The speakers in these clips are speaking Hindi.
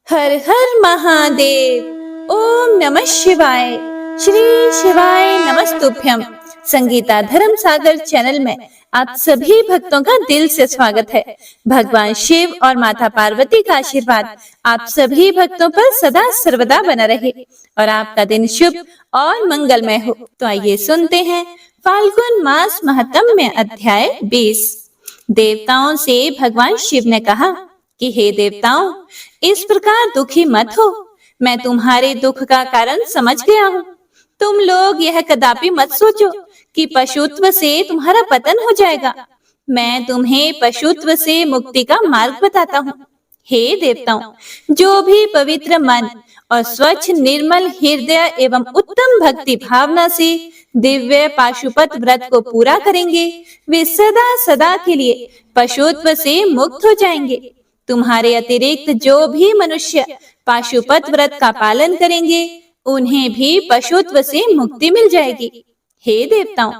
हर हर महादेव। ओम नमः शिवाय। श्री शिवाय नमस्तुभ्यम। संगीता धर्म सागर चैनल में आप सभी भक्तों का दिल से स्वागत है। भगवान शिव और माता पार्वती का आशीर्वाद आप सभी भक्तों पर सदा सर्वदा बना रहे और आपका दिन शुभ और मंगलमय हो। तो आइए सुनते हैं फाल्गुन मास महात्म्य अध्याय 20। देवताओं से भगवान शिव ने कहा कि हे देवताओं, इस प्रकार दुखी मत हो। मैं तुम्हारे दुख का कारण समझ गया हूँ। तुम लोग यह कदापि मत सोचो कि पशुत्व से तुम्हारा पतन हो जाएगा। मैं तुम्हें पशुत्व से मुक्ति का मार्ग बताता हूँ। हे देवताओं, जो भी पवित्र मन और स्वच्छ निर्मल हृदय एवं उत्तम भक्ति भावना से दिव्य पाशुपत व्रत को पूरा करेंगे, वे सदा सदा के लिए पशुत्व से मुक्त हो जाएंगे। तुम्हारे अतिरिक्त जो भी मनुष्य पाशुपत व्रत का पालन करेंगे, उन्हें भी पशुत्व से मुक्ति मिल जाएगी। हे देवताओं,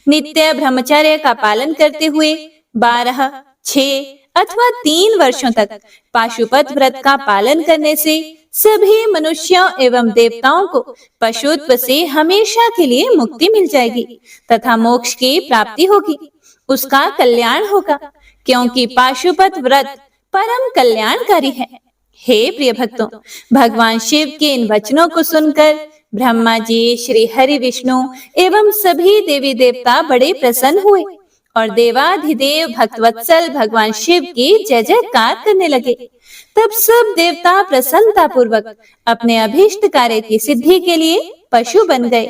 नित्य ब्रह्मचर्य का पालन करते हुए 12, 6 अथवा 3 वर्षों तक पाशुपत व्रत का पालन करने से सभी मनुष्यों एवं देवताओं को पशुत्व से हमेशा के लिए मुक्ति मिल जाएगी तथा मोक्ष की प्राप्ति होगी। उसका कल्याण होगा, क्योंकि पाशुपत व्रत परम कल्याणकारी है। हे प्रिय भक्तों, भगवान शिव के इन वचनों को सुनकर ब्रह्मा जी, श्री हरि विष्णु एवं सभी देवी देवता बड़े प्रसन्न हुए और देवाधिदेव भक्तवत्सल भगवान शिव की जय जयकार करने लगे। तब सब देवता प्रसन्नता पूर्वक अपने अभीष्ट कार्य की सिद्धि के लिए पशु बन गए।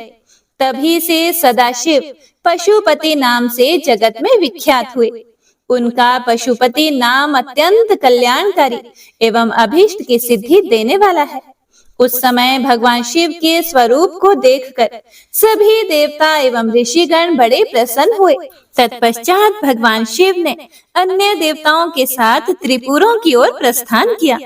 तभी से सदाशिव पशुपति नाम से जगत में विख्यात हुए। उनका पशुपति नाम अत्यंत कल्याणकारी एवं अभीष्ट की सिद्धि देने वाला है। उस समय भगवान शिव के स्वरूप को देखकर सभी देवता एवं ऋषिगण बड़े प्रसन्न हुए। तत्पश्चात भगवान शिव ने अन्य देवताओं के साथ त्रिपुरों की ओर प्रस्थान किया।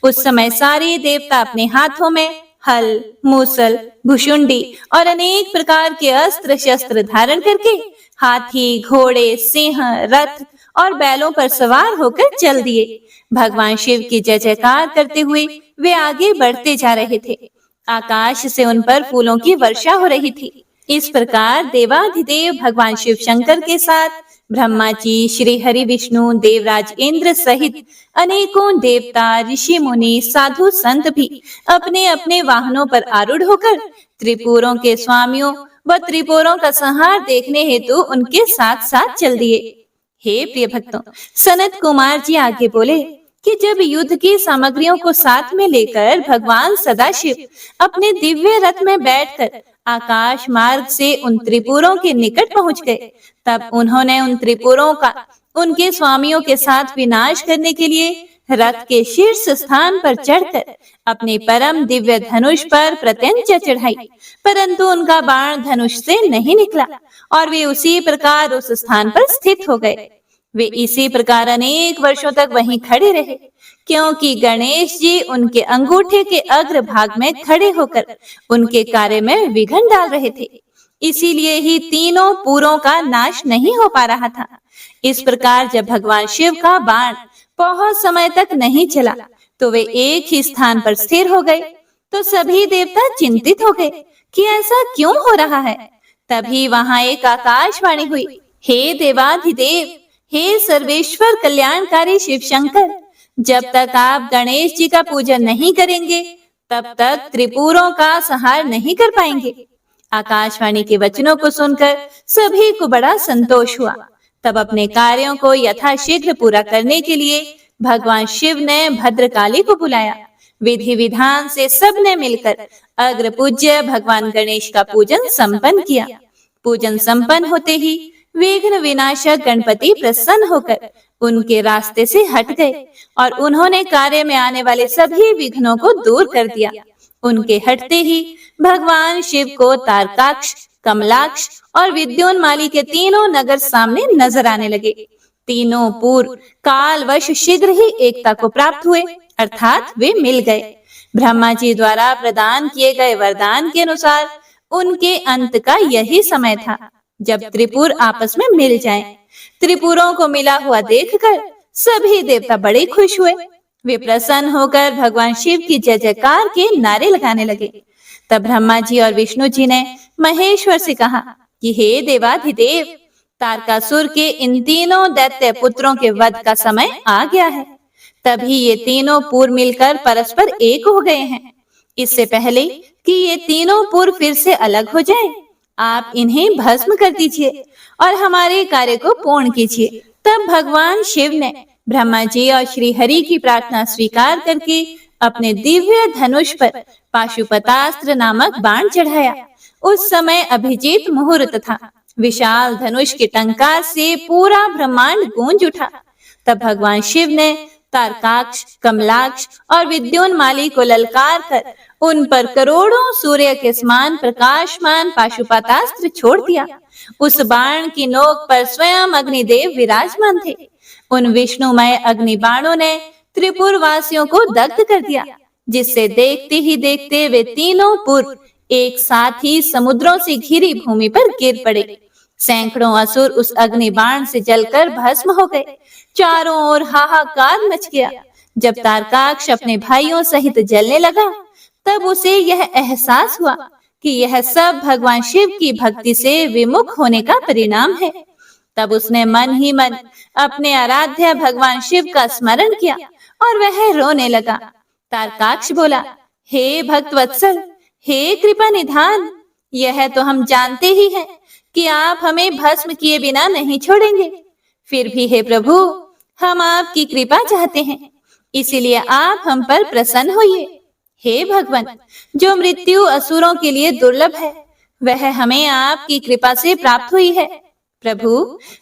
उस समय सारे देवता अपने हाथों में हल, मूसल, भुशुंडी और अनेक प्रकार के अस्त्र शस्त्र धारण करके हाथी, घोड़े, सिंह, रथ और बैलों पर सवार होकर चल दिए। भगवान शिव की जय जयकार करते हुए वे आगे बढ़ते जा रहे थे। आकाश से उन पर फूलों की वर्षा हो रही थी। इस प्रकार देवाधिदेव भगवान शिव शंकर के साथ ब्रह्मा जी, श्री हरि विष्णु, देवराज इंद्र सहित अनेकों देवता, ऋषि मुनि, साधु संत भी अपने अपने वाहनों पर आरूढ़ होकर त्रिपुरों के स्वामियों व त्रिपुरों का संहार देखने हेतु उनके साथ साथ चल दिए। हे प्रिय भक्तों, सनत कुमार जी आगे बोले कि जब युद्ध की सामग्रियों को साथ में लेकर भगवान सदाशिव अपने दिव्य रथ में बैठकर आकाश मार्ग से उन त्रिपुरों के निकट पहुंच गए, तब उन्होंने उन त्रिपुरों का उनके स्वामियों के साथ विनाश करने के लिए रथ के शीर्ष स्थान पर चढ़कर अपने परम दिव्य धनुष पर प्रत्यंचा चढ़ाई, परंतु उनका बाण धनुष से नहीं निकला और वे उसी प्रकार उस स्थान पर स्थित हो गए। वे इसी प्रकार अनेक वर्षों तक वहीं खड़े रहे, क्योंकि गणेश जी उनके अंगूठे के अग्र भाग में खड़े होकर उनके कार्य में विघ्न डाल रहे थे। इसीलिए ही तीनों पूरों का नाश नहीं हो पा रहा था। इस प्रकार जब भगवान शिव का बाण बहुत समय तक नहीं चला तो वे एक ही स्थान पर स्थिर हो गए। तो सभी देवता चिंतित हो गए कि ऐसा क्यों हो रहा है। तभी वहां एक आकाशवाणी हुई, हे देवाधिदेव, हे सर्वेश्वर कल्याणकारी शिव शंकर, जब तक आप गणेश जी का पूजन नहीं करेंगे तब तक त्रिपुरों का संहार नहीं कर पाएंगे। आकाशवाणी के वचनों को सुनकर सभी को बड़ा संतोष हुआ। तब अपने कार्यों को यथाशीघ्र पूरा करने के लिए भगवान शिव ने भद्रकाली को बुलाया। विधि विधान से सबने मिलकर अग्र पूज्य भगवान गणेश का पूजन संपन्न किया। पूजन संपन्न होते ही विघ्न विनाशक गणपति प्रसन्न होकर उनके रास्ते से हट गए और उन्होंने कार्य में आने वाले सभी विघ्नों को दूर कर दिया। उनके हटते ही भगवान शिव को तारकाक्ष, कमलाक्ष और विद्योन्माली के तीनों नगर सामने नजर आने लगे। तीनों पूर्व कालवश शीघ्र ही एकता को प्राप्त हुए, अर्थात वे मिल गए। ब्रह्मा जी द्वारा प्रदान किए गए वरदान के अनुसार उनके अंत का यही समय था जब त्रिपुर आपस में मिल जाएं। त्रिपुरों को मिला हुआ देखकर सभी देवता बड़े खुश हुए। वे प्रसन्न होकर भगवान शिव की जय जयकार के नारे लगाने लगे। तब ब्रह्मा जी और विष्णु जी ने महेश्वर से कहा कि हे देवाधिदेव, तारकासुर के इन तीनों दैत्य पुत्रों के वध का समय आ गया है। तभी ये तीनों पुर मिलकर परस्पर एक हो गए हैं। इससे पहले कि ये तीनों पुर फिर से अलग हो जाएं, आप इन्हें भस्म कर दीजिए और हमारे कार्य को पूर्ण कीजिए। तब भगवान शिव ने ब्रह्मा जी और श्री हरि की प्रार्थना स्वीकार करके अपने दिव्य धनुष पर पाशुपतास्त्र नामक बाण चढ़ाया। उस समय अभिजीत मुहूर्त था। विशाल धनुष के टंकार से पूरा ब्रह्मांड गूंज उठा। तब भगवान शिव ने तारकाक्ष, कमलाक्ष और विद्योन्माली को ललकार कर उन पर करोड़ों सूर्य के समान प्रकाशमान पाशुपतास्त्र छोड़ दिया। उस बाण की नोक पर स्वयं अग्निदेव विराजमान थे। उन विष्णुमय अग्नि बाणों ने त्रिपुर वासियों को दग्ध कर दिया, जिससे देखते ही देखते वे तीनों पुर एक साथ ही समुद्रों से घिरी भूमि पर गिर पड़े। सैकड़ों असुर उस अग्नि बाण से जलकर भस्म हो गए। चारों ओर हाहाकार मच गया। जब तारकाक्ष अपने भाइयों सहित जलने लगा, तब उसे यह एहसास हुआ कि यह सब भगवान शिव की भक्ति से विमुख होने का परिणाम है। तब उसने मन ही मन अपने आराध्य भगवान शिव का स्मरण किया और वह रोने लगा। तारकाक्ष बोला, हे भक्त वत्सल, हे कृपा निधान, यह तो हम जानते ही हैं कि आप हमें भस्म किए बिना नहीं छोड़ेंगे। फिर भी हे प्रभु, हम आपकी कृपा चाहते हैं, इसीलिए आप हम पर प्रसन्न होइए। हे भगवान, जो मृत्यु असुरों के लिए दुर्लभ है, वह हमें आपकी कृपा से प्राप्त हुई है। प्रभु,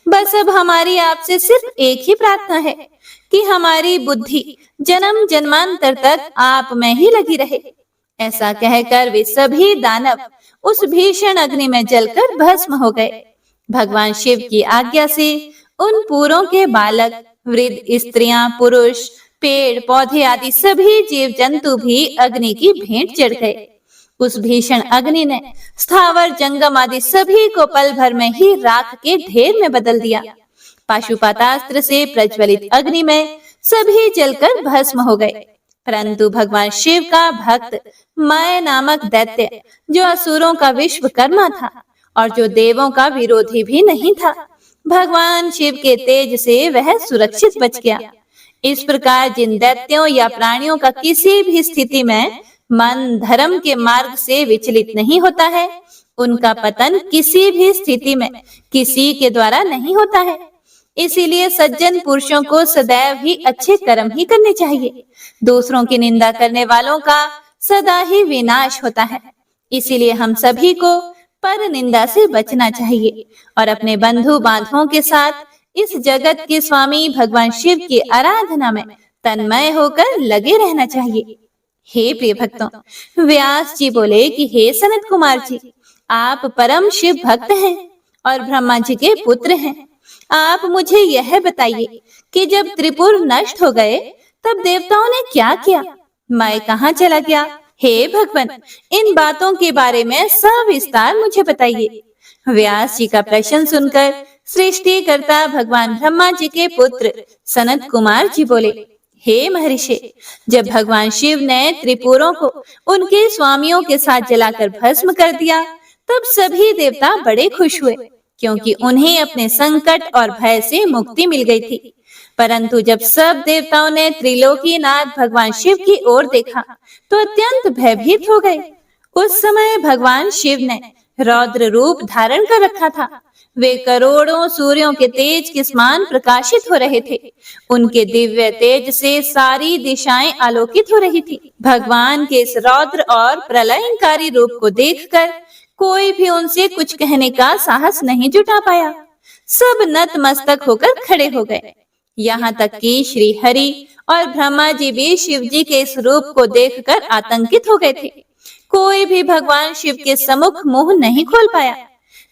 बस अब हमारी आपसे सिर्फ एक ही प्रार्थना है कि हमारी बुद्धि जन्म जन्मांतर तक आप में ही लगी रहे। ऐसा कहकर वे सभी दानव उस भीषण अग्नि में जलकर भस्म हो गए। भगवान शिव की आज्ञा से उन पूरों के बालक, वृद्ध, स्त्रियां, पुरुष, पेड़ पौधे आदि सभी जीव जंतु भी अग्नि की भेंट चढ़ गए। उस भीषण अग्नि ने स्थावर जंगम आदि सभी को पल भर में ही राख के ढेर में बदल दिया। पाशुपतास्त्र से प्रज्वलित अग्नि में सभी जलकर भस्म हो गए। परंतु भगवान शिव का भक्त माय नामक दैत्य, जो असुरों का विश्वकर्मा था और जो देवों का विरोधी भी नहीं था, भगवान शिव के तेज से वह सुरक्षित बच गया। इस प्रकार जिन दैत्यों या प्राणियों का किसी भी स्थिति में मन धर्म के मार्ग से विचलित नहीं होता है, उनका पतन किसी भी स्थिति में किसी के द्वारा नहीं होता है। इसीलिए सज्जन पुरुषों को सदैव ही अच्छे कर्म ही करने चाहिए। दूसरों की निंदा करने वालों का सदा ही विनाश होता है। इसीलिए हम सभी को पर निंदा से बचना चाहिए और अपने बंधु बांधवों के साथ इस जगत के स्वामी भगवान शिव की आराधना में तन्मय होकर लगे रहना चाहिए। हे प्रिय भक्तों, व्यास जी बोले कि हे सनत कुमार जी, आप परम शिव भक्त हैं और ब्रह्मा जी के पुत्र हैं। आप मुझे यह बताइए कि जब त्रिपुर नष्ट हो गए, तब देवताओं ने क्या किया? मैं कहाँ चला गया? हे भगवान, इन बातों के बारे में सविस्तार मुझे बताइए। व्यास जी का प्रश्न सुनकर सृष्टिकर्ता भगवान ब्रह्मा जी के पुत्र सनत कुमार जी बोले, हे महर्षि, जब भगवान शिव ने त्रिपुरों को उनके स्वामियों के साथ जलाकर भस्म कर दिया, तब सभी देवता बड़े खुश हुए, क्योंकि उन्हें अपने संकट और भय से मुक्ति मिल गई थी। परंतु जब सब देवताओं ने त्रिलोकीनाथ भगवान शिव की ओर देखा, तो अत्यंत भयभीत हो गए। उस समय भगवान शिव ने रौद्र रूप धारण कर रखा था। वे करोड़ों सूर्यों के तेज के समान प्रकाशित हो रहे थे। उनके दिव्य तेज से सारी दिशाएं आलोकित हो रही थी। भगवान के इस रौद्र और प्रलयंकारी रूप को देखकर कोई भी उनसे कुछ कहने का साहस नहीं जुटा पाया। सब नतमस्तक होकर खड़े हो गए। यहाँ तक कि श्री हरि और ब्रह्मा जी भी शिव जी के इस रूप को देखकर आतंकित हो गए थे। कोई भी भगवान शिव के सम्मुख मुंह नहीं खोल पाया।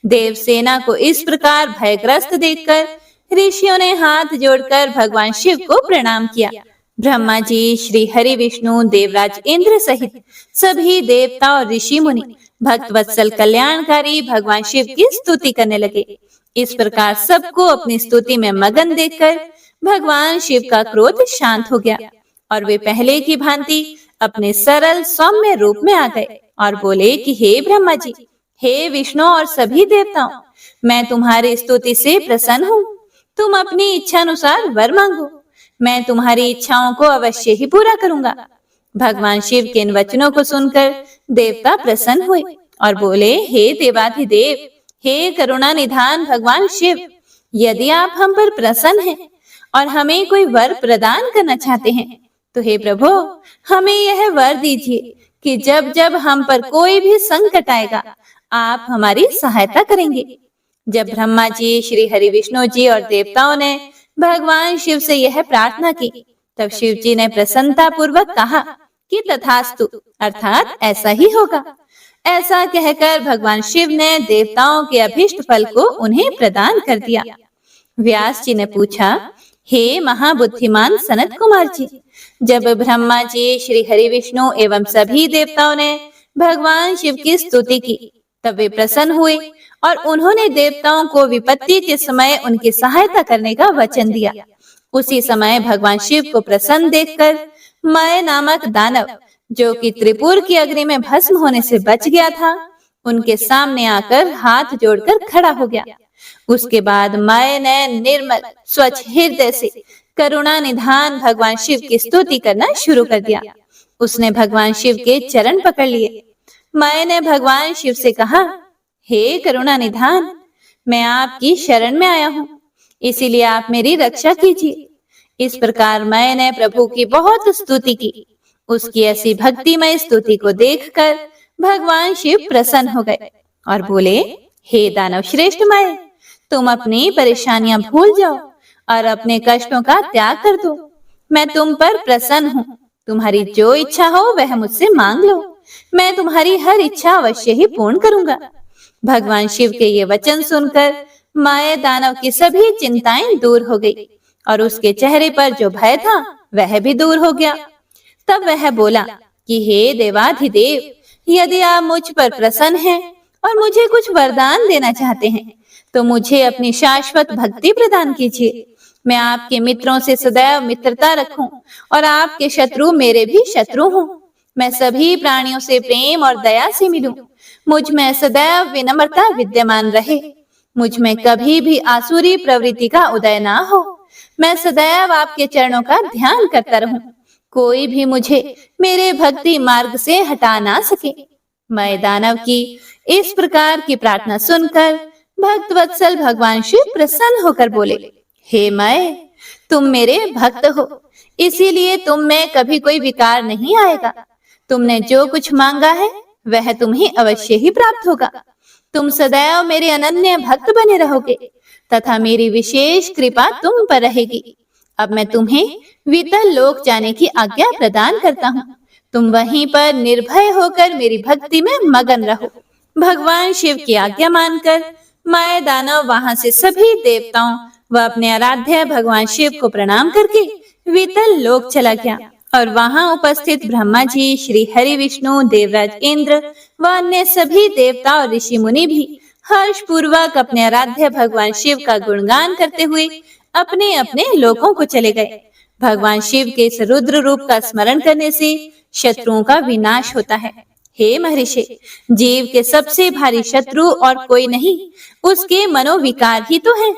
देवसेना को इस प्रकार भयग्रस्त देखकर ऋषियों ने हाथ जोड़कर भगवान शिव को प्रणाम किया। ब्रह्मा जी, श्री हरि, विष्णु, देवराज इंद्र सहित सभी देवता और ऋषि मुनि भक्त वत्सल कल्याणकारी भगवान शिव की स्तुति करने लगे। इस प्रकार सबको अपनी स्तुति में मगन देखकर भगवान शिव का क्रोध शांत हो गया। और वे पहले की भांति अपने सरल सौम्य रूप में आ गए और बोले कि हे ब्रह्मा जी, हे विष्णु और सभी देवताओं, मैं तुम्हारी स्तुति से प्रसन्न हूँ। तुम अपनी इच्छा अनुसार वर मांगो, मैं तुम्हारी इच्छाओं को अवश्य ही पूरा करूंगा। भगवान शिव के इन वचनों को सुनकर देवता प्रसन्न हुए और बोले, हे देवाधिदेव, हे करुणा निधान भगवान शिव, यदि आप हम पर प्रसन्न हैं और हमें कोई वर प्रदान करना चाहते हैं तो हे प्रभु, हमें यह वर दीजिए कि जब जब हम पर कोई भी संकट आएगा आप हमारी सहायता करेंगे। जब ब्रह्मा जी, श्री हरि विष्णु जी और देवताओं ने भगवान शिव से यह प्रार्थना की, तब शिव जी ने प्रसन्नता पूर्वक कहा कि तथास्तु, अर्थात ऐसा ही होगा। ऐसा कहकर भगवान शिव ने देवताओं के अभीष्ट फल को उन्हें प्रदान कर दिया। व्यास जी ने पूछा, हे महाबुद्धिमान सनत कुमार जी, जब ब्रह्मा जी, श्री हरि विष्णु एवं सभी देवताओं ने भगवान शिव की स्तुति की, तब वे प्रसन्न हुए और उन्होंने देवताओं को विपत्ति के समय उनकी सहायता करने का वचन दिया। उसी समय भगवान शिव को प्रसन्न देखकर मय नामक दानव, जो कि त्रिपुर की अग्नि में भस्म होने से बच गया था, उनके सामने आकर हाथ जोड़कर खड़ा हो गया। उसके बाद मय ने निर्मल स्वच्छ हृदय से करुणा निधान भगवान शिव की स्तुति करना शुरू कर दिया। उसने भगवान शिव के चरण पकड़ लिए। मय ने भगवान शिव से कहा, हे करुणा निधान, मैं आपकी शरण में आया हूँ, इसीलिए आप मेरी रक्षा कीजिए। इस प्रकार मय ने प्रभु की बहुत स्तुति की। उसकी ऐसी भक्तिमय स्तुति को देखकर भगवान शिव प्रसन्न हो गए और बोले, हे दानव श्रेष्ठ मय, तुम अपनी परेशानियां भूल जाओ और अपने कष्टों का त्याग कर दो। मैं तुम पर प्रसन्न हूँ। तुम्हारी जो इच्छा हो वह मुझसे मांग लो, मैं तुम्हारी हर इच्छा अवश्य ही पूर्ण करूंगा। भगवान शिव के ये वचन सुनकर माया दानव की सभी चिंताएं दूर हो गई और उसके चेहरे पर जो भय था वह भी दूर हो गया। तब वह बोला कि हे देवाधिदेव, यदि आप मुझ पर प्रसन्न हैं और मुझे कुछ वरदान देना चाहते हैं तो मुझे अपनी शाश्वत भक्ति प्रदान कीजिए। मैं आपके मित्रों से सदैव मित्रता रखूं और आपके शत्रु मेरे भी शत्रु हों। मैं सभी प्राणियों से प्रेम और दया से मिलूं। मुझ में सदैव विनम्रता विद्यमान रहे। मुझ में कभी भी आसुरी प्रवृत्ति का उदय ना हो। मैं सदैव आपके चरणों का ध्यान करता रहूं। कोई भी मुझे मेरे भक्ति मार्ग से हटा ना सके। मैं दानव की इस प्रकार की प्रार्थना सुनकर भक्त वत्सल भगवान शिव प्रसन्न होकर बोले, हे मैं, तुम मेरे भक्त हो, इसीलिए तुम में कभी कोई विकार नहीं आएगा। तुमने जो कुछ मांगा है वह तुम्हें अवश्य ही प्राप्त होगा। तुम सदैव मेरे अनन्य भक्त बने रहोगे तथा मेरी विशेष कृपा तुम पर रहेगी। अब मैं तुम्हें वितल लोक जाने की आज्ञा प्रदान करता हूँ। तुम वहीं पर निर्भय होकर मेरी भक्ति में मगन रहो। भगवान शिव की आज्ञा मानकर माया दानव वहां से सभी देवताओं व अपने आराध्य भगवान शिव को प्रणाम करके वितल लोक चला गया और वहां उपस्थित ब्रह्मा जी, श्री हरि विष्णु, देवराज इंद्र व अन्य सभी देवता और ऋषि मुनि भी हर्ष पूर्वक अपने आराध्य भगवान शिव का गुणगान करते हुए अपने अपने लोकों को चले गए। भगवान शिव के इस रुद्र रूप का स्मरण करने से शत्रुओं का विनाश होता है। हे महर्षि, जीव के सबसे भारी शत्रु और कोई नहीं, उसके मनोविकार ही तो है।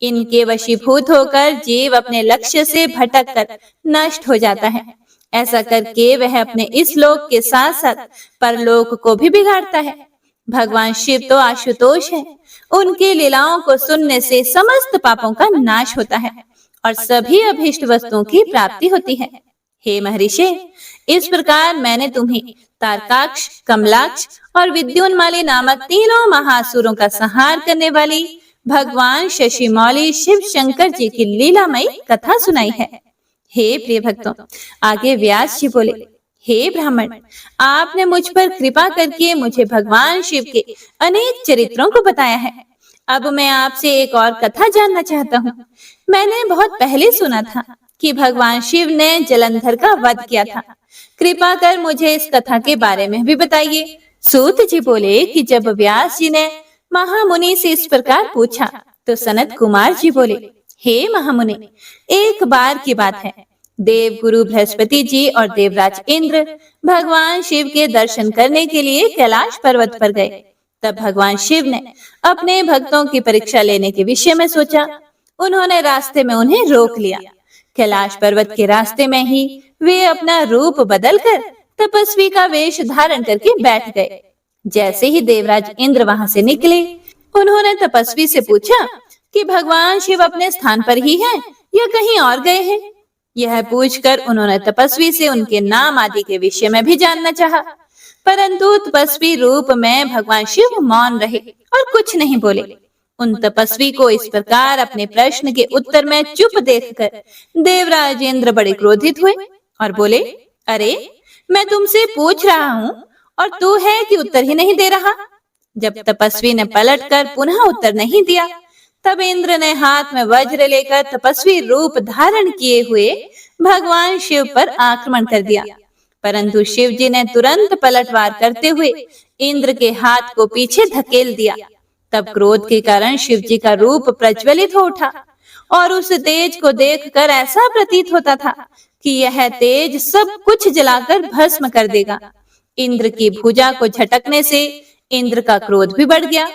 इनके वशीभूत होकर जीव अपने लक्ष्य से भटक कर नष्ट हो जाता है। ऐसा करके वह अपने इस लोक के साथ साथ परलोक को भी बिगाड़ता है। भगवान शिव तो आशुतोष है। उनकी लीलाओं को सुनने से समस्त पापों का नाश होता है और सभी अभीष्ट वस्तुओं की प्राप्ति होती है। हे महर्षि, इस प्रकार मैंने तुम्हें तारकाक्ष, कमलाक्ष और विद्युन्माली नामक तीनों महासुरों का संहार करने वाली भगवान शशिमौली शिव शंकर जी की लीलामयी कथा सुनाई है। हे प्रिय भक्तों, आगे व्यास जी बोले, हे ब्राह्मण, आपने मुझ पर कृपा करके मुझे भगवान शिव के अनेक चरित्रों को बताया है। अब मैं आपसे एक और कथा जानना चाहता हूँ। मैंने बहुत पहले सुना था कि भगवान शिव ने जलंधर का वध किया था। कृपा कर मुझे इस कथा के बारे में भी बताइए। सूत जी बोले कि जब व्यास जी ने महामुनि से इस प्रकार पूछा तो सनत कुमार जी बोले, हे महामुनि, एक बार की बात है। देव गुरु बृहस्पति जी और देवराज इंद्र भगवान शिव के दर्शन करने के लिए कैलाश पर्वत पर गए। तब भगवान शिव ने अपने भक्तों की परीक्षा लेने के विषय में सोचा। उन्होंने रास्ते में उन्हें रोक लिया। कैलाश पर्वत के रास्ते में ही वे अपना रूप बदलकर तपस्वी का वेश धारण करके बैठ गए। जैसे ही देवराज इंद्र वहां से निकले, उन्होंने तपस्वी से पूछा कि भगवान शिव अपने स्थान पर ही हैं या कहीं और गए हैं। यह पूछकर उन्होंने तपस्वी से उनके नाम आदि के विषय में भी जानना चाहा, परंतु तपस्वी रूप में भगवान शिव मौन रहे और कुछ नहीं बोले। उन तपस्वी को इस प्रकार अपने प्रश्न के उत्तर में चुप देखकर देवराज इंद्र बड़े क्रोधित हुए और बोले, अरे मैं तुमसे पूछ रहा हूँ और तू है कि उत्तर ही नहीं दे रहा। जब तपस्वी ने पलटकर पुनः उत्तर नहीं दिया, तब इंद्र ने हाथ में वज्र लेकर तपस्वी रूप धारण किए हुए भगवान शिव पर आक्रमण कर दिया, परंतु शिव जी ने तुरंत पलटवार करते हुए इंद्र के हाथ को पीछे धकेल दिया। तब क्रोध के कारण शिव जी का रूप प्रज्वलित हो उठा और उस तेज को देखकर ऐसा प्रतीत होता था कि यह तेज सब कुछ जलाकर भस्म कर देगा। इंद्र की भुजा को झटकने से इंद्र का क्रोध भी बढ़ गया,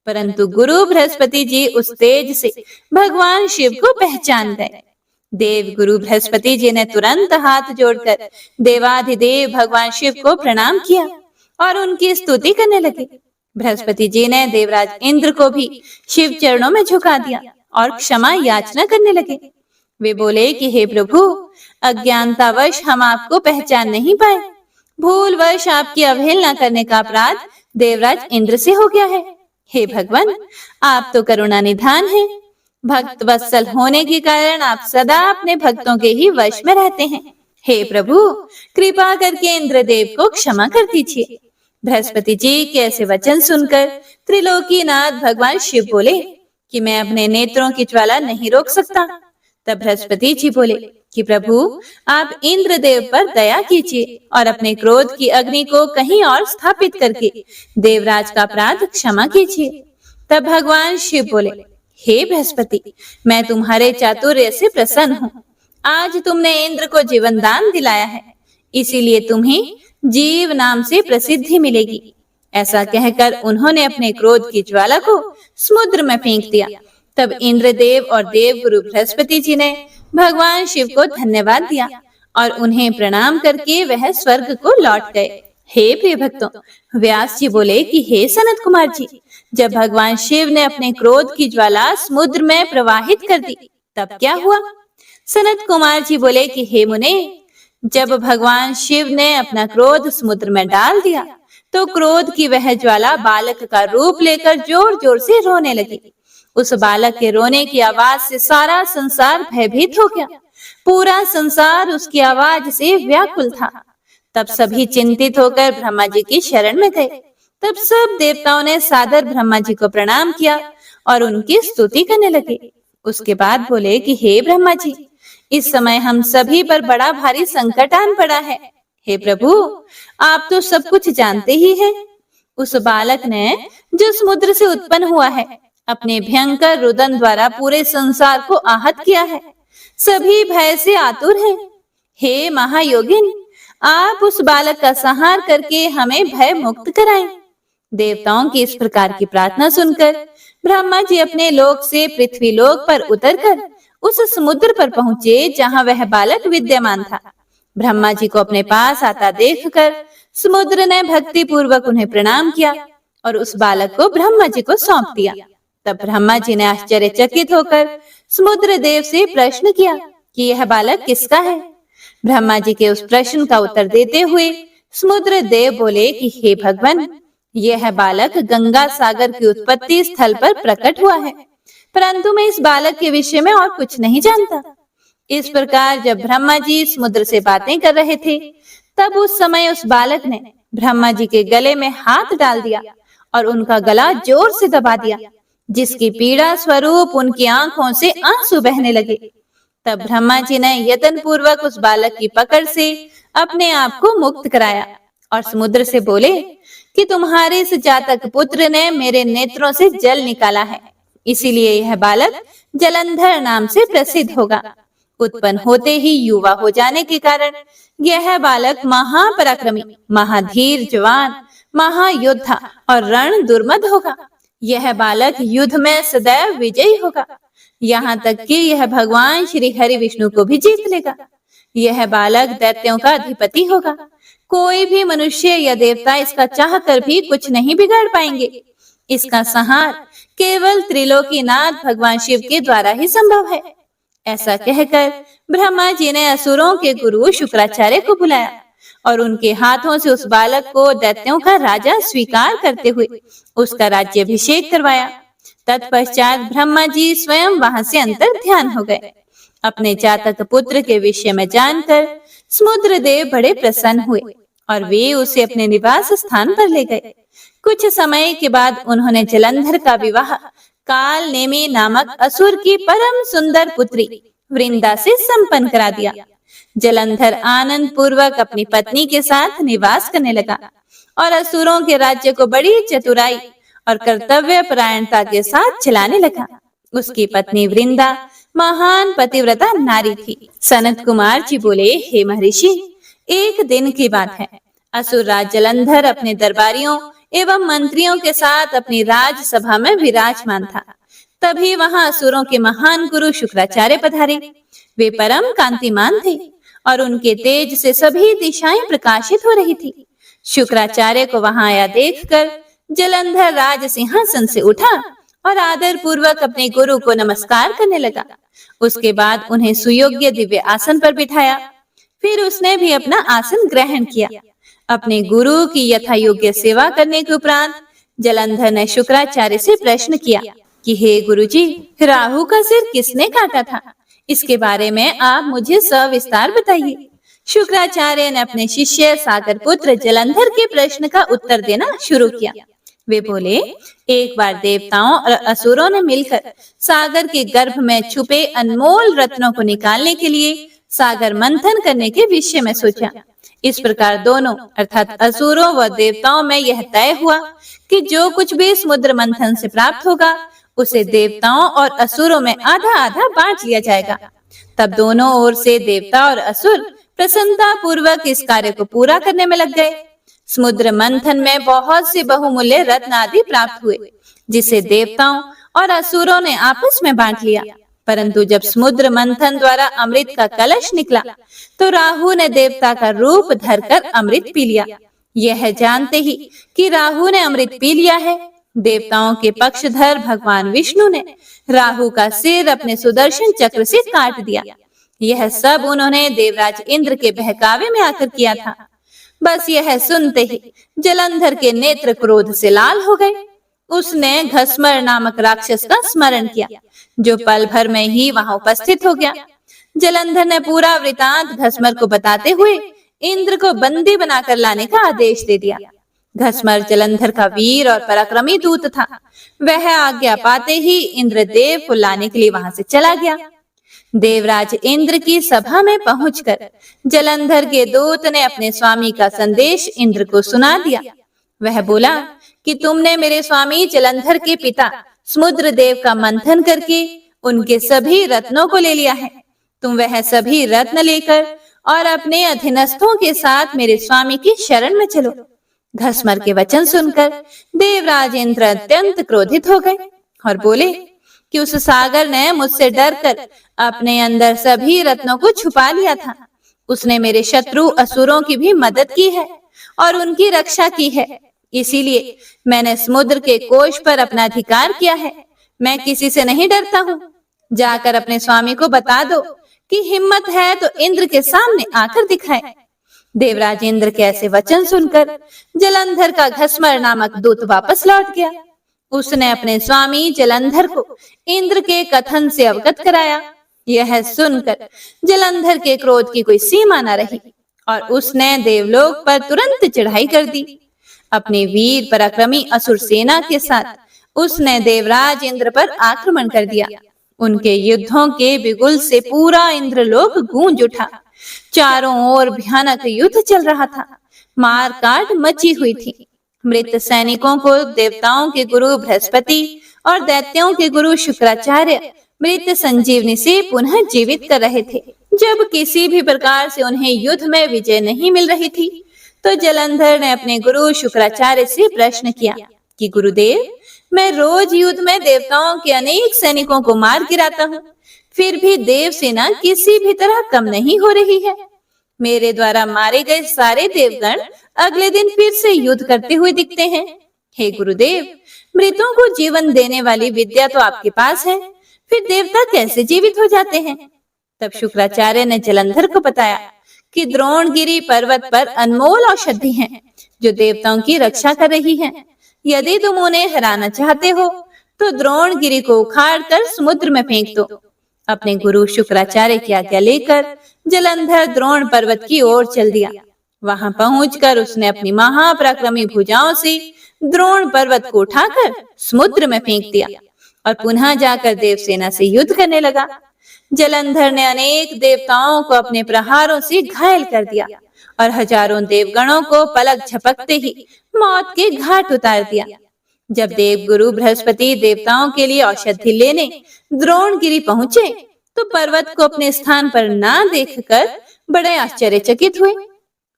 परंतु गुरु बृहस्पति जी उस तेज से भगवान शिव को पहचान गए। देव गुरु बृहस्पति जी ने तुरंत हाथ जोड़कर देवाधिदेव भगवान शिव को प्रणाम किया और उनकी स्तुति करने लगे। बृहस्पति जी ने देवराज इंद्र को भी शिव चरणों में झुका दिया और क्षमा याचना करने लगे। वे बोले कि हे प्रभु, अज्ञानतावश हम आपको पहचान नहीं पाए। भूलवश आपकी अवहेलना करने का अपराध देवराज इंद्र से हो गया है। हे भगवान, आप तो करुणा निधान हैं। भक्त वत्सल होने के कारण आप सदा अपने भक्तों के ही वश में रहते हैं। हे प्रभु, कृपा करके इंद्रदेव को क्षमा कर दीजिए। बृहस्पति जी के ऐसे वचन सुनकर त्रिलोकीनाथ भगवान शिव बोले कि मैं अपने नेत्रों की ज्वाला नहीं रोक सकता। तब बृहस्पति जी बोले कि प्रभु, आप इंद्रदेव पर दया कीजिए और अपने क्रोध की अग्नि को कहीं और स्थापित करके देवराज का अपराध क्षमा कीजिए। तब भगवान शिव बोले, हे बृहस्पति, मैं तुम्हारे चातुर्य से प्रसन्न हूँ। आज तुमने इंद्र को जीवन दान दिलाया है, इसीलिए तुम्हें जीव नाम से प्रसिद्धि मिलेगी। ऐसा कहकर उन्होंने अपने क्रोध की ज्वाला को समुद्र में फेंक दिया। तब इंद्रदेव और देव गुरु बृहस्पति जी ने भगवान शिव को धन्यवाद दिया और उन्हें प्रणाम करके वह स्वर्ग को लौट गए। हे प्रिय भक्तों, व्यास जी बोले कि हे सनत कुमार जी, जब भगवान शिव ने अपने क्रोध की ज्वाला समुद्र में प्रवाहित कर दी, तब क्या हुआ? सनत कुमार जी बोले कि हे मुने, जब भगवान शिव ने अपना क्रोध समुद्र में डाल दिया, तो क्रोध की वह ज्वाला बालक का रूप लेकर जोर जोर से रोने लगी। उस बालक के रोने की आवाज से सारा संसार भयभीत हो गया। पूरा संसार उसकी आवाज से व्याकुल था। तब सभी चिंतित होकर ब्रह्मा जी की शरण में गए। तब सब देवताओं ने सादर ब्रह्मा जी को प्रणाम किया और उनकी स्तुति करने लगे। उसके बाद बोले कि हे ब्रह्मा जी, इस समय हम सभी पर बड़ा भारी संकट आन पड़ा है। हे प्रभु, आप तो सब कुछ जानते ही हैं। उस बालक ने जो समुद्र से उत्पन्न हुआ है, अपने भयंकर रुदन द्वारा पूरे संसार को आहत किया है। सभी भय से आतुर हैं। हे महायोगिन, आप उस बालक का संहार करके हमें भय मुक्त कराएं। देवताओं की इस प्रकार की प्रार्थना सुनकर ब्रह्मा जी अपने लोक से पृथ्वी लोक पर उतरकर उस समुद्र पर पहुंचे जहां वह बालक विद्यमान था। ब्रह्मा जी को अपने पास आता देखकर समुद्र ने भक्ति पूर्वक उन्हें प्रणाम किया और उस बालक को ब्रह्मा जी को सौंप दिया। तब ब्रह्मा जी ने आश्चर्यचकित होकर समुद्र देव से प्रश्न किया कि यह बालक किसका है। ब्रह्मा जी के उस प्रश्न का उत्तर देते हुए समुद्र देव बोले कि हे भगवान, यह बालक गंगा सागर की उत्पत्ति स्थल पर प्रकट हुआ है, परंतु मैं इस बालक के विषय में और कुछ नहीं जानता। इस प्रकार जब ब्रह्मा जी समुद्र से बातें कर रहे थे, तब उस समय उस बालक ने ब्रह्मा जी के गले में हाथ डाल दिया और उनका गला जोर से दबा दिया, जिसकी पीड़ा स्वरूप उनकी आंखों से आंसू बहने लगे। तब ब्रह्मा जी ने यत्न पूर्वक उस बालक की पकड़ से अपने आप को मुक्त कराया और समुद्र से बोले कि तुम्हारे इस जातक पुत्र ने मेरे नेत्रों से जल निकाला है, इसीलिए यह बालक जलंधर नाम से प्रसिद्ध होगा। उत्पन्न होते ही युवा हो जाने के कारण यह बालक महापराक्रमी, महाधीर जवान, महायोद्धा और रण दुर्मद होगा। यह बालक युद्ध में सदैव विजयी होगा, यहाँ तक कि यह भगवान श्री हरि विष्णु को भी जीत लेगा। यह बालक दैत्यों का अधिपति होगा। कोई भी मनुष्य या देवता इसका चाह कर भी कुछ नहीं बिगाड़ पाएंगे। इसका संहार केवल त्रिलोकीनाथ भगवान शिव के द्वारा ही संभव है। ऐसा कहकर ब्रह्मा जी ने असुरों के गुरु शुक्राचार्य को बुलाया और उनके हाथों से उस बालक को दैत्यों का राजा स्वीकार करते हुए उसका राज्याभिषेक करवाया। तत्पश्चात ब्रह्मा जी स्वयं वहां से अंतर ध्यान हो गए। अपने जातक पुत्र के विषय में जानकर समुद्र देव बड़े प्रसन्न हुए और वे उसे अपने निवास स्थान पर ले गए। कुछ समय के बाद उन्होंने जलंधर का विवाह काल नेमी नामक असुर की परम सुंदर पुत्री वृंदा से संपन्न करा दिया। जलंधर आनंद पूर्वक अपनी पत्नी के साथ निवास करने लगा और असुरों के राज्य को बड़ी चतुराई और कर्तव्य परायणता के साथ चलाने लगा। उसकी पत्नी वृंदा महान पतिव्रता नारी थी। सनत कुमार जी बोले, हे महर्षि, एक दिन की बात है। असुर राज जलंधर अपने दरबारियों एवं मंत्रियों के साथ अपनी राजसभा में विराजमान था। तभी वहां असुरों के महान गुरु शुक्राचार्य पधारे। वे परम कांतिमान थे और उनके तेज से सभी दिशाएं प्रकाशित हो रही थी। शुक्राचार्य को वहां आया देखकर जलंधर राज सिंहासन से उठा और आदर पूर्वक अपने गुरु को नमस्कार करने लगा। उसके बाद उन्हें सुयोग्य दिव्य आसन पर बिठाया। फिर उसने भी अपना आसन ग्रहण किया। अपने गुरु की यथा योग्य सेवा करने के उपरांत जलंधर ने शुक्राचार्य से प्रश्न किया कि हे गुरुजी, राहु का सिर किसने काटा था? इसके बारे में आप मुझे सविस्तार बताइए। शुक्राचार्य ने अपने शिष्य सागर पुत्र जलंधर के प्रश्न का उत्तर देना शुरू किया। वे बोले, एक बार देवताओं और असुरों ने मिलकर सागर के गर्भ में छुपे अनमोल रत्नों को निकालने के लिए सागर मंथन करने के विषय में सोचा। इस प्रकार दोनों अर्थात असुरों व देवताओं में यह तय हुआ कि जो कुछ भी समुद्र मंथन से प्राप्त होगा उसे देवताओं और असुरों में आधा आधा बांट लिया जाएगा। तब दोनों ओर से देवता और असुर प्रसन्नता पूर्वक इस कार्य को पूरा करने में लग गए। समुद्र मंथन में बहुत से बहुमूल्य रत्न आदि प्राप्त हुए, जिसे देवताओं और असुरों ने आपस में बांट लिया। परंतु जब समुद्र मंथन द्वारा अमृत का कलश निकला तो राहु ने देवता का रूप धरकर अमृत पी लिया। यह जानते ही कि राहु ने अमृत पी लिया है, देवताओं के पक्षधर भगवान विष्णु ने राहु का सिर अपने सुदर्शन चक्र से काट दिया। यह सब उन्होंने देवराज इंद्र के बहकावे में आकर किया था। बस यह सुनते ही जलंधर के नेत्र क्रोध से लाल हो गए। उसने घस्मर नामक राक्षस का स्मरण किया, जो पल भर में ही वहां उपस्थित हो गया। जलंधर ने पूरा वृतांत घस्मर को बताते हुए इंद्र को बंदी बनाकर लाने का आदेश दे दिया। घस्मर जलंधर का वीर और पराक्रमी दूत था। वह आज्ञा पाते ही इंद्रदेव को लाने के लिए वहां से चला गया। देवराज इंद्र की सभा में पहुंचकर जलंधर के दूत ने अपने स्वामी का संदेश इंद्र को सुना दिया। वह बोला कि तुमने मेरे स्वामी जलंधर के पिता समुद्र देव का मंथन करके उनके सभी रत्नों को ले लिया है। तुम वह सभी रत्न लेकर और अपने अधीनस्थों के साथ मेरे स्वामी की शरण में चलो। घस्मर के वचन सुनकर देवराज इंद्र अत्यंत क्रोधित हो गए और बोले कि उस सागर ने मुझसे डरकर अपने अंदर सभी रत्नों को छुपा लिया था। उसने मेरे शत्रु असुरों की भी मदद की है और उनकी रक्षा की है। इसीलिए मैंने समुद्र के कोश पर अपना अधिकार किया है। मैं किसी से नहीं डरता हूँ। जाकर अपने स्वामी को बता दो कि हिम्मत है तो इंद्र के सामने आकर दिखाए। देवराज इंद्र के ऐसे वचन सुनकर जलंधर का घस्मर नामक दूत वापस लौट गया। उसने अपने स्वामी जलंधर को इंद्र के कथन से अवगत कराया। यह सुनकर जलंधर के क्रोध की कोई सीमा न रही और उसने देवलोक पर तुरंत चढ़ाई कर दी। अपने वीर पराक्रमी असुर सेना के साथ उसने देवराज इंद्र पर आक्रमण कर दिया। उनके युद्धों के बिगुल से पूरा इंद्रलोक गूंज उठा। चारों ओर भयानक युद्ध चल रहा था। मार काट मची हुई थी। मृत सैनिकों को देवताओं के गुरु बृहस्पति और दैत्यों के गुरु शुक्राचार्य मृत संजीवनी से पुनः जीवित कर रहे थे। जब किसी भी प्रकार से उन्हें युद्ध में विजय नहीं मिल रही थी, तो जलंधर ने अपने गुरु शुक्राचार्य से प्रश्न किया कि गुरुदेव, मैं रोज युद्ध में देवताओं के अनेक सैनिकों को मार गिराता हूँ, फिर भी देव सेना किसी भी तरह कम नहीं हो रही है। मेरे द्वारा मारे गए सारे देवगण अगले दिन फिर से युद्ध करते हुए दिखते हैं। हे गुरुदेव, मृतों को जीवन देने वाली विद्या तो आपके पास है, फिर देवता कैसे जीवित हो जाते हैं? तब शुक्राचार्य ने जलंधर को बताया कि द्रोणगिरी पर्वत पर अनमोल औषधि हैं, जो देवताओं की रक्षा कर रही हैं। यदि तुम उन्हें हराना चाहते हो, तो द्रोणगिरी को उखाड़कर समुद्र में फेंक दो। अपने गुरु शुक्राचार्य की आज्ञा लेकर जलंधर द्रोण पर्वत की ओर चल दिया। वहां पहुंचकर उसने अपनी महापराक्रमी भुजाओं से द्रोण पर्वत को उठाकर समुद्र में फेंक दिया और पुनः जाकर देवसेना से युद्ध करने लगा। जलंधर ने अनेक देवताओं को अपने प्रहारों से घायल कर दिया और हजारों देवगणों को पलक झपकते ही मौत के घाट उतार दिया। जब देव गुरु बृहस्पति देवताओं के लिए औषधि लेने द्रोणगिरी पहुंचे, तो पर्वत को अपने स्थान पर ना देखकर बड़े आश्चर्यचकित हुए।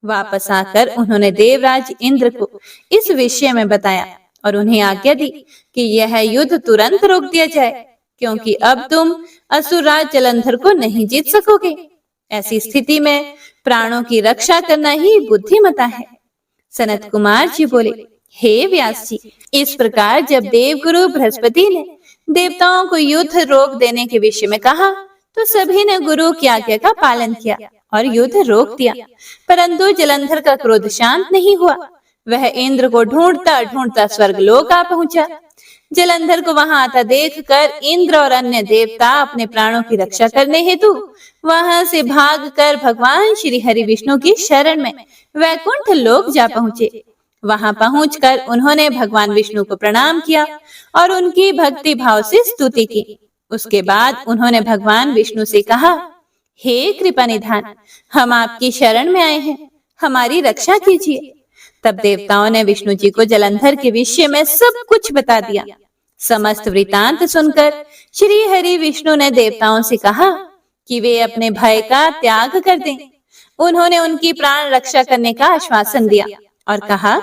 वापस आकर उन्होंने देवराज इंद्र को इस विषय में बताया और उन्हें आज्ञा दी कि यह युद्ध तुरंत रोक दिया जाए, क्योंकि अब तुम असुरराज जलंधर को नहीं जीत सकोगे। ऐसी स्थिति में प्राणों की रक्षा करना ही बुद्धिमता है। सनत कुमार जी बोले, हे व्यास जी, इस प्रकार जब देव गुरु बृहस्पति ने देवताओं को युद्ध रोक देने के विषय में कहा, तो सभी ने गुरु की आज्ञा का पालन किया और युद्ध रोक दिया। परंतु जलंधर का क्रोध शांत नहीं हुआ। वह इंद्र को ढूंढता ढूंढता स्वर्गलोक आ पहुंचा। जलंधर को वहां आता देखकर इंद्र और अन्य देवता अपने प्राणों की रक्षा करने हेतु वहां से भागकर भगवान श्री हरि विष्णु की शरण में वैकुंठ लोक जा पहुंचे। वहां पहुंचकर उन्होंने भगवान विष्णु को प्रणाम किया और उनकी भक्ति भाव से स्तुति की। उसके बाद उन्होंने भगवान विष्णु से कहा, हे कृपा निधान, हम आपकी शरण में आए हैं, हमारी रक्षा कीजिए। तब देवताओं ने विष्णु जी को जलंधर के विषय में सब कुछ बता दिया। समस्त वृतांत सुनकर श्री हरि विष्णु ने देवताओं से कहा कि वे अपने भय का त्याग कर दें। उन्होंने उनकी प्राण रक्षा करने का आश्वासन दिया और कहा,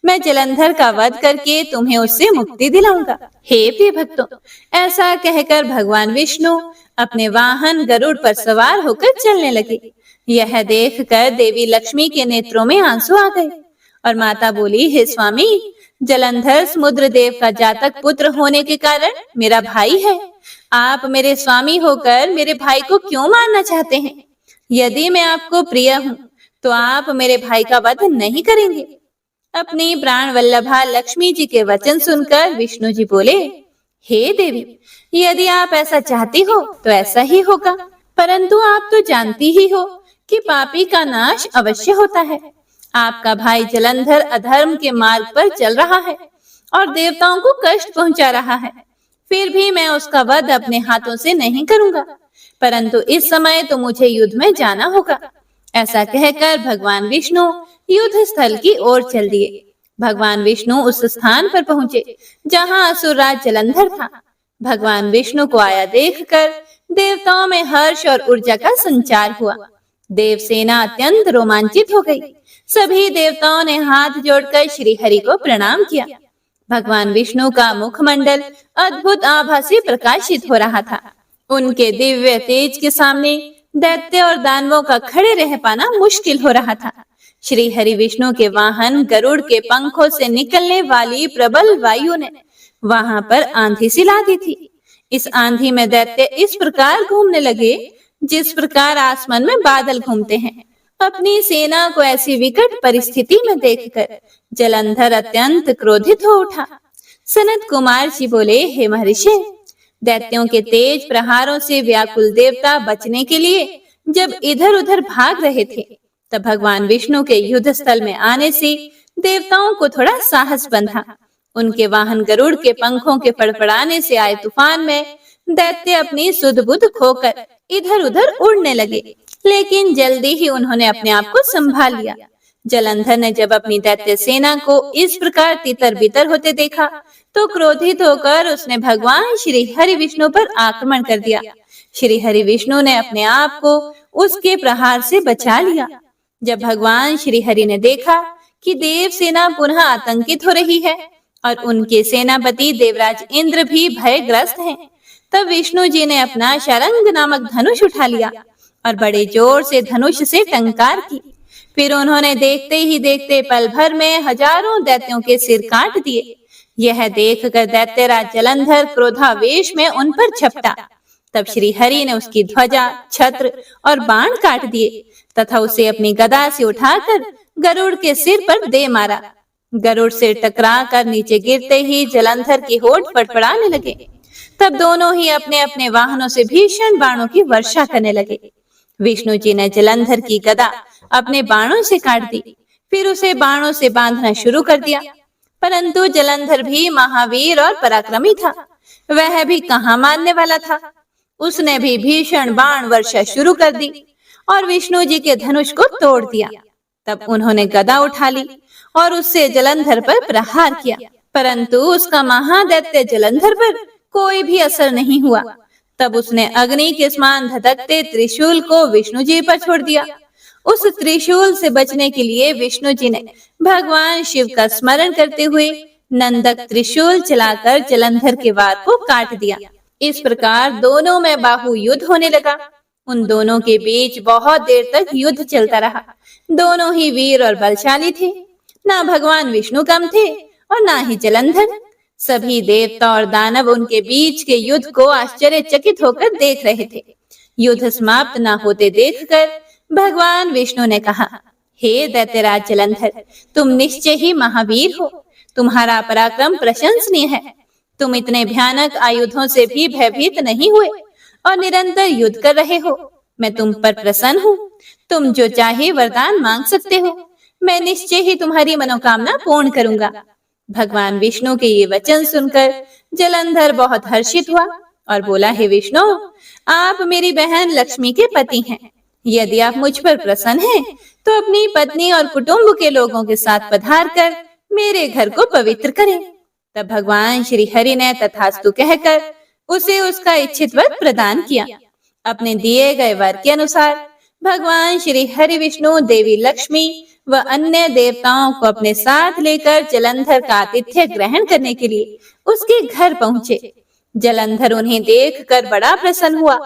मैं जलंधर का वध करके तुम्हें उससे मुक्ति दिलाऊंगा। हे प्रिय भक्तों, ऐसा कहकर भगवान विष्णु अपने वाहन गरुड़ पर सवार होकर चलने लगे। यह देखकर देवी लक्ष्मी के नेत्रों में आंसू आ गए और माता बोली, हे स्वामी, जलंधर समुद्र देव का जातक पुत्र होने के कारण मेरा भाई है। आप मेरे स्वामी होकर मेरे भाई को क्यों मारना चाहते हैं? यदि मैं आपको प्रिय हूँ, तो आप मेरे भाई का वध नहीं करेंगे। अपनी प्राण वल्लभा लक्ष्मी जी के वचन सुनकर विष्णु जी बोले, हे देवी, यदि आप ऐसा चाहती हो तो ऐसा ही होगा, परंतु आप तो जानती ही हो कि पापी का नाश अवश्य होता है। आपका भाई जलंधर अधर्म के मार्ग पर चल रहा है और देवताओं को कष्ट पहुंचा रहा है, फिर भी मैं उसका वध अपने हाथों से नहीं करूंगा, परंतु इस समय तो मुझे युद्ध में जाना होगा। ऐसा कहकर भगवान विष्णु युद्ध स्थल की ओर चल दिए। भगवान विष्णु उस स्थान पर पहुंचे जहां असुरराज जलंधर था। भगवान विष्णु को आया देखकर देवताओं में हर्ष और ऊर्जा का संचार हुआ। देवसेना अत्यंत रोमांचित हो गई। सभी देवताओं ने हाथ जोड़कर श्री हरि को प्रणाम किया। भगवान विष्णु का मुखमंडल अद्भुत आभा से प्रकाशित हो रहा था। उनके दिव्य तेज के सामने दैत्य और दानवों का खड़े रह पाना मुश्किल हो रहा था। श्री हरि विष्णु के वाहन गरुड़ के पंखों से निकलने वाली प्रबल वायु ने वहां पर आंधी सी ला दी थी। इस आंधी में दैत्य इस प्रकार घूमने लगे जिस प्रकार आसमान में बादल घूमते हैं। अपनी सेना को ऐसी विकट परिस्थिति में देखकर जलंधर अत्यंत क्रोधित हो उठा। सनत कुमार जी बोले, हे महर्षि, दैत्यों के तेज प्रहारों से व्याकुल देवता बचने के लिए जब इधर उधर भाग रहे थे, तब भगवान विष्णु के युद्ध स्थल में आने से देवताओं को थोड़ा साहस बंधा। उनके वाहन गरुड़ के पंखों के फड़फड़ाने से आए तूफान में दैत्य अपनी सुध बुध खोकर इधर उधर उड़ने लगे, लेकिन जल्दी ही उन्होंने अपने आप को संभाल लिया। जलंधर ने जब अपनी दैत्य सेना को इस प्रकार तितर बितर होते देखा तो क्रोधित होकर उसने भगवान श्री हरि विष्णु पर आक्रमण कर दिया। श्री हरि विष्णु ने अपने आप को उसके प्रहार से बचा लिया। जब भगवान श्री हरि ने देखा कि देव सेना पुनः आतंकित हो रही है और उनके सेनापति देवराज इंद्र भी भयग्रस्त हैं, तब विष्णु जी ने अपना शारंग नामक धनुष उठा लिया और बड़े जोर से धनुष से टंकार की। फिर उन्होंने देखते ही देखते पल भर में हजारों दैत्यों के सिर काट दिए। यह देखकर दैत्यराज जलंधर क्रोधावेश में उन पर झपटा। तब श्री हरि ने उसकी ध्वजा, छत्र और बाण काट दिए तथा उसे अपनी गदा से उठाकर गरुड़ के सिर पर दे मारा। गरुड़ से टकरा कर नीचे गिरते ही जलंधर की होठ फड़फड़ाने लगे। तब दोनों ही अपने अपने वाहनों से भीषण बाणों की वर्षा करने लगे। विष्णु जी ने जलंधर की गदा अपने बाणों से काट दी, फिर उसे बाणों से बांधना शुरू कर दिया। परंतु जलंधर भी महावीर और पराक्रमी था, वह भी कहाँ मानने वाला था। उसने भी भीषण बाण वर्षा शुरू कर दी और विष्णु जी के धनुष को तोड़ दिया। तब उन्होंने गदा उठा ली और उससे जलंधर पर प्रहार किया, परंतु उसका महादैत्य जलंधर पर कोई भी असर नहीं हुआ। तब उसने अग्नि के समान धधकते त्रिशूल को विष्णु जी पर छोड़ दिया। उस त्रिशूल से बचने के लिए विष्णु जी ने भगवान शिव का स्मरण करते हुए नंदक त्रिशूल चलाकर जलंधर के वार को काट दिया। इस प्रकार दोनों में बाहु युद्ध होने लगा। उन दोनों के बीच बहुत देर तक युद्ध चलता रहा। दोनों ही वीर और बलशाली थे, ना भगवान विष्णु कम थे और ना ही जलंधर। सभी देवता और दानव उनके बीच के युद्ध को आश्चर्यचकित होकर देख रहे थे। युद्ध समाप्त न होते देखकर भगवान विष्णु ने कहा, हे दैत्यराज जलंधर, तुम निश्चय ही महावीर हो। तुम्हारा पराक्रम प्रशंसनीय है। तुम इतने भयानक आयुधों से भी भयभीत नहीं हुए और निरंतर युद्ध कर रहे हो। मैं तुम पर प्रसन्न हूँ। तुम जो चाहे वरदान मांग सकते हो। मैं निश्चय ही तुम्हारी मनोकामना पूर्ण करूंगा। भगवान विष्णु के ये वचन सुनकर जलंधर बहुत हर्षित हुआ और बोला, हे विष्णु, आप मेरी बहन लक्ष्मी के पति हैं। यदि आप मुझ पर प्रसन्न हैं, तो अपनी पत्नी और कुटुंब के लोगों के साथ पधार कर मेरे घर को पवित्र करें। तब भगवान श्री हरि ने तथास्तु कहकर उसे उसका इच्छित वर प्रदान किया। अपने दिए गए वर के अनुसार भगवान श्री हरि विष्णु देवी लक्ष्मी व अन्य देवताओं को अपने साथ लेकर जलंधर का आतिथ्य ग्रहण करने के लिए उसके घर पहुंचे। जलंधर उन्हें देखकर बड़ा प्रसन्न हुआ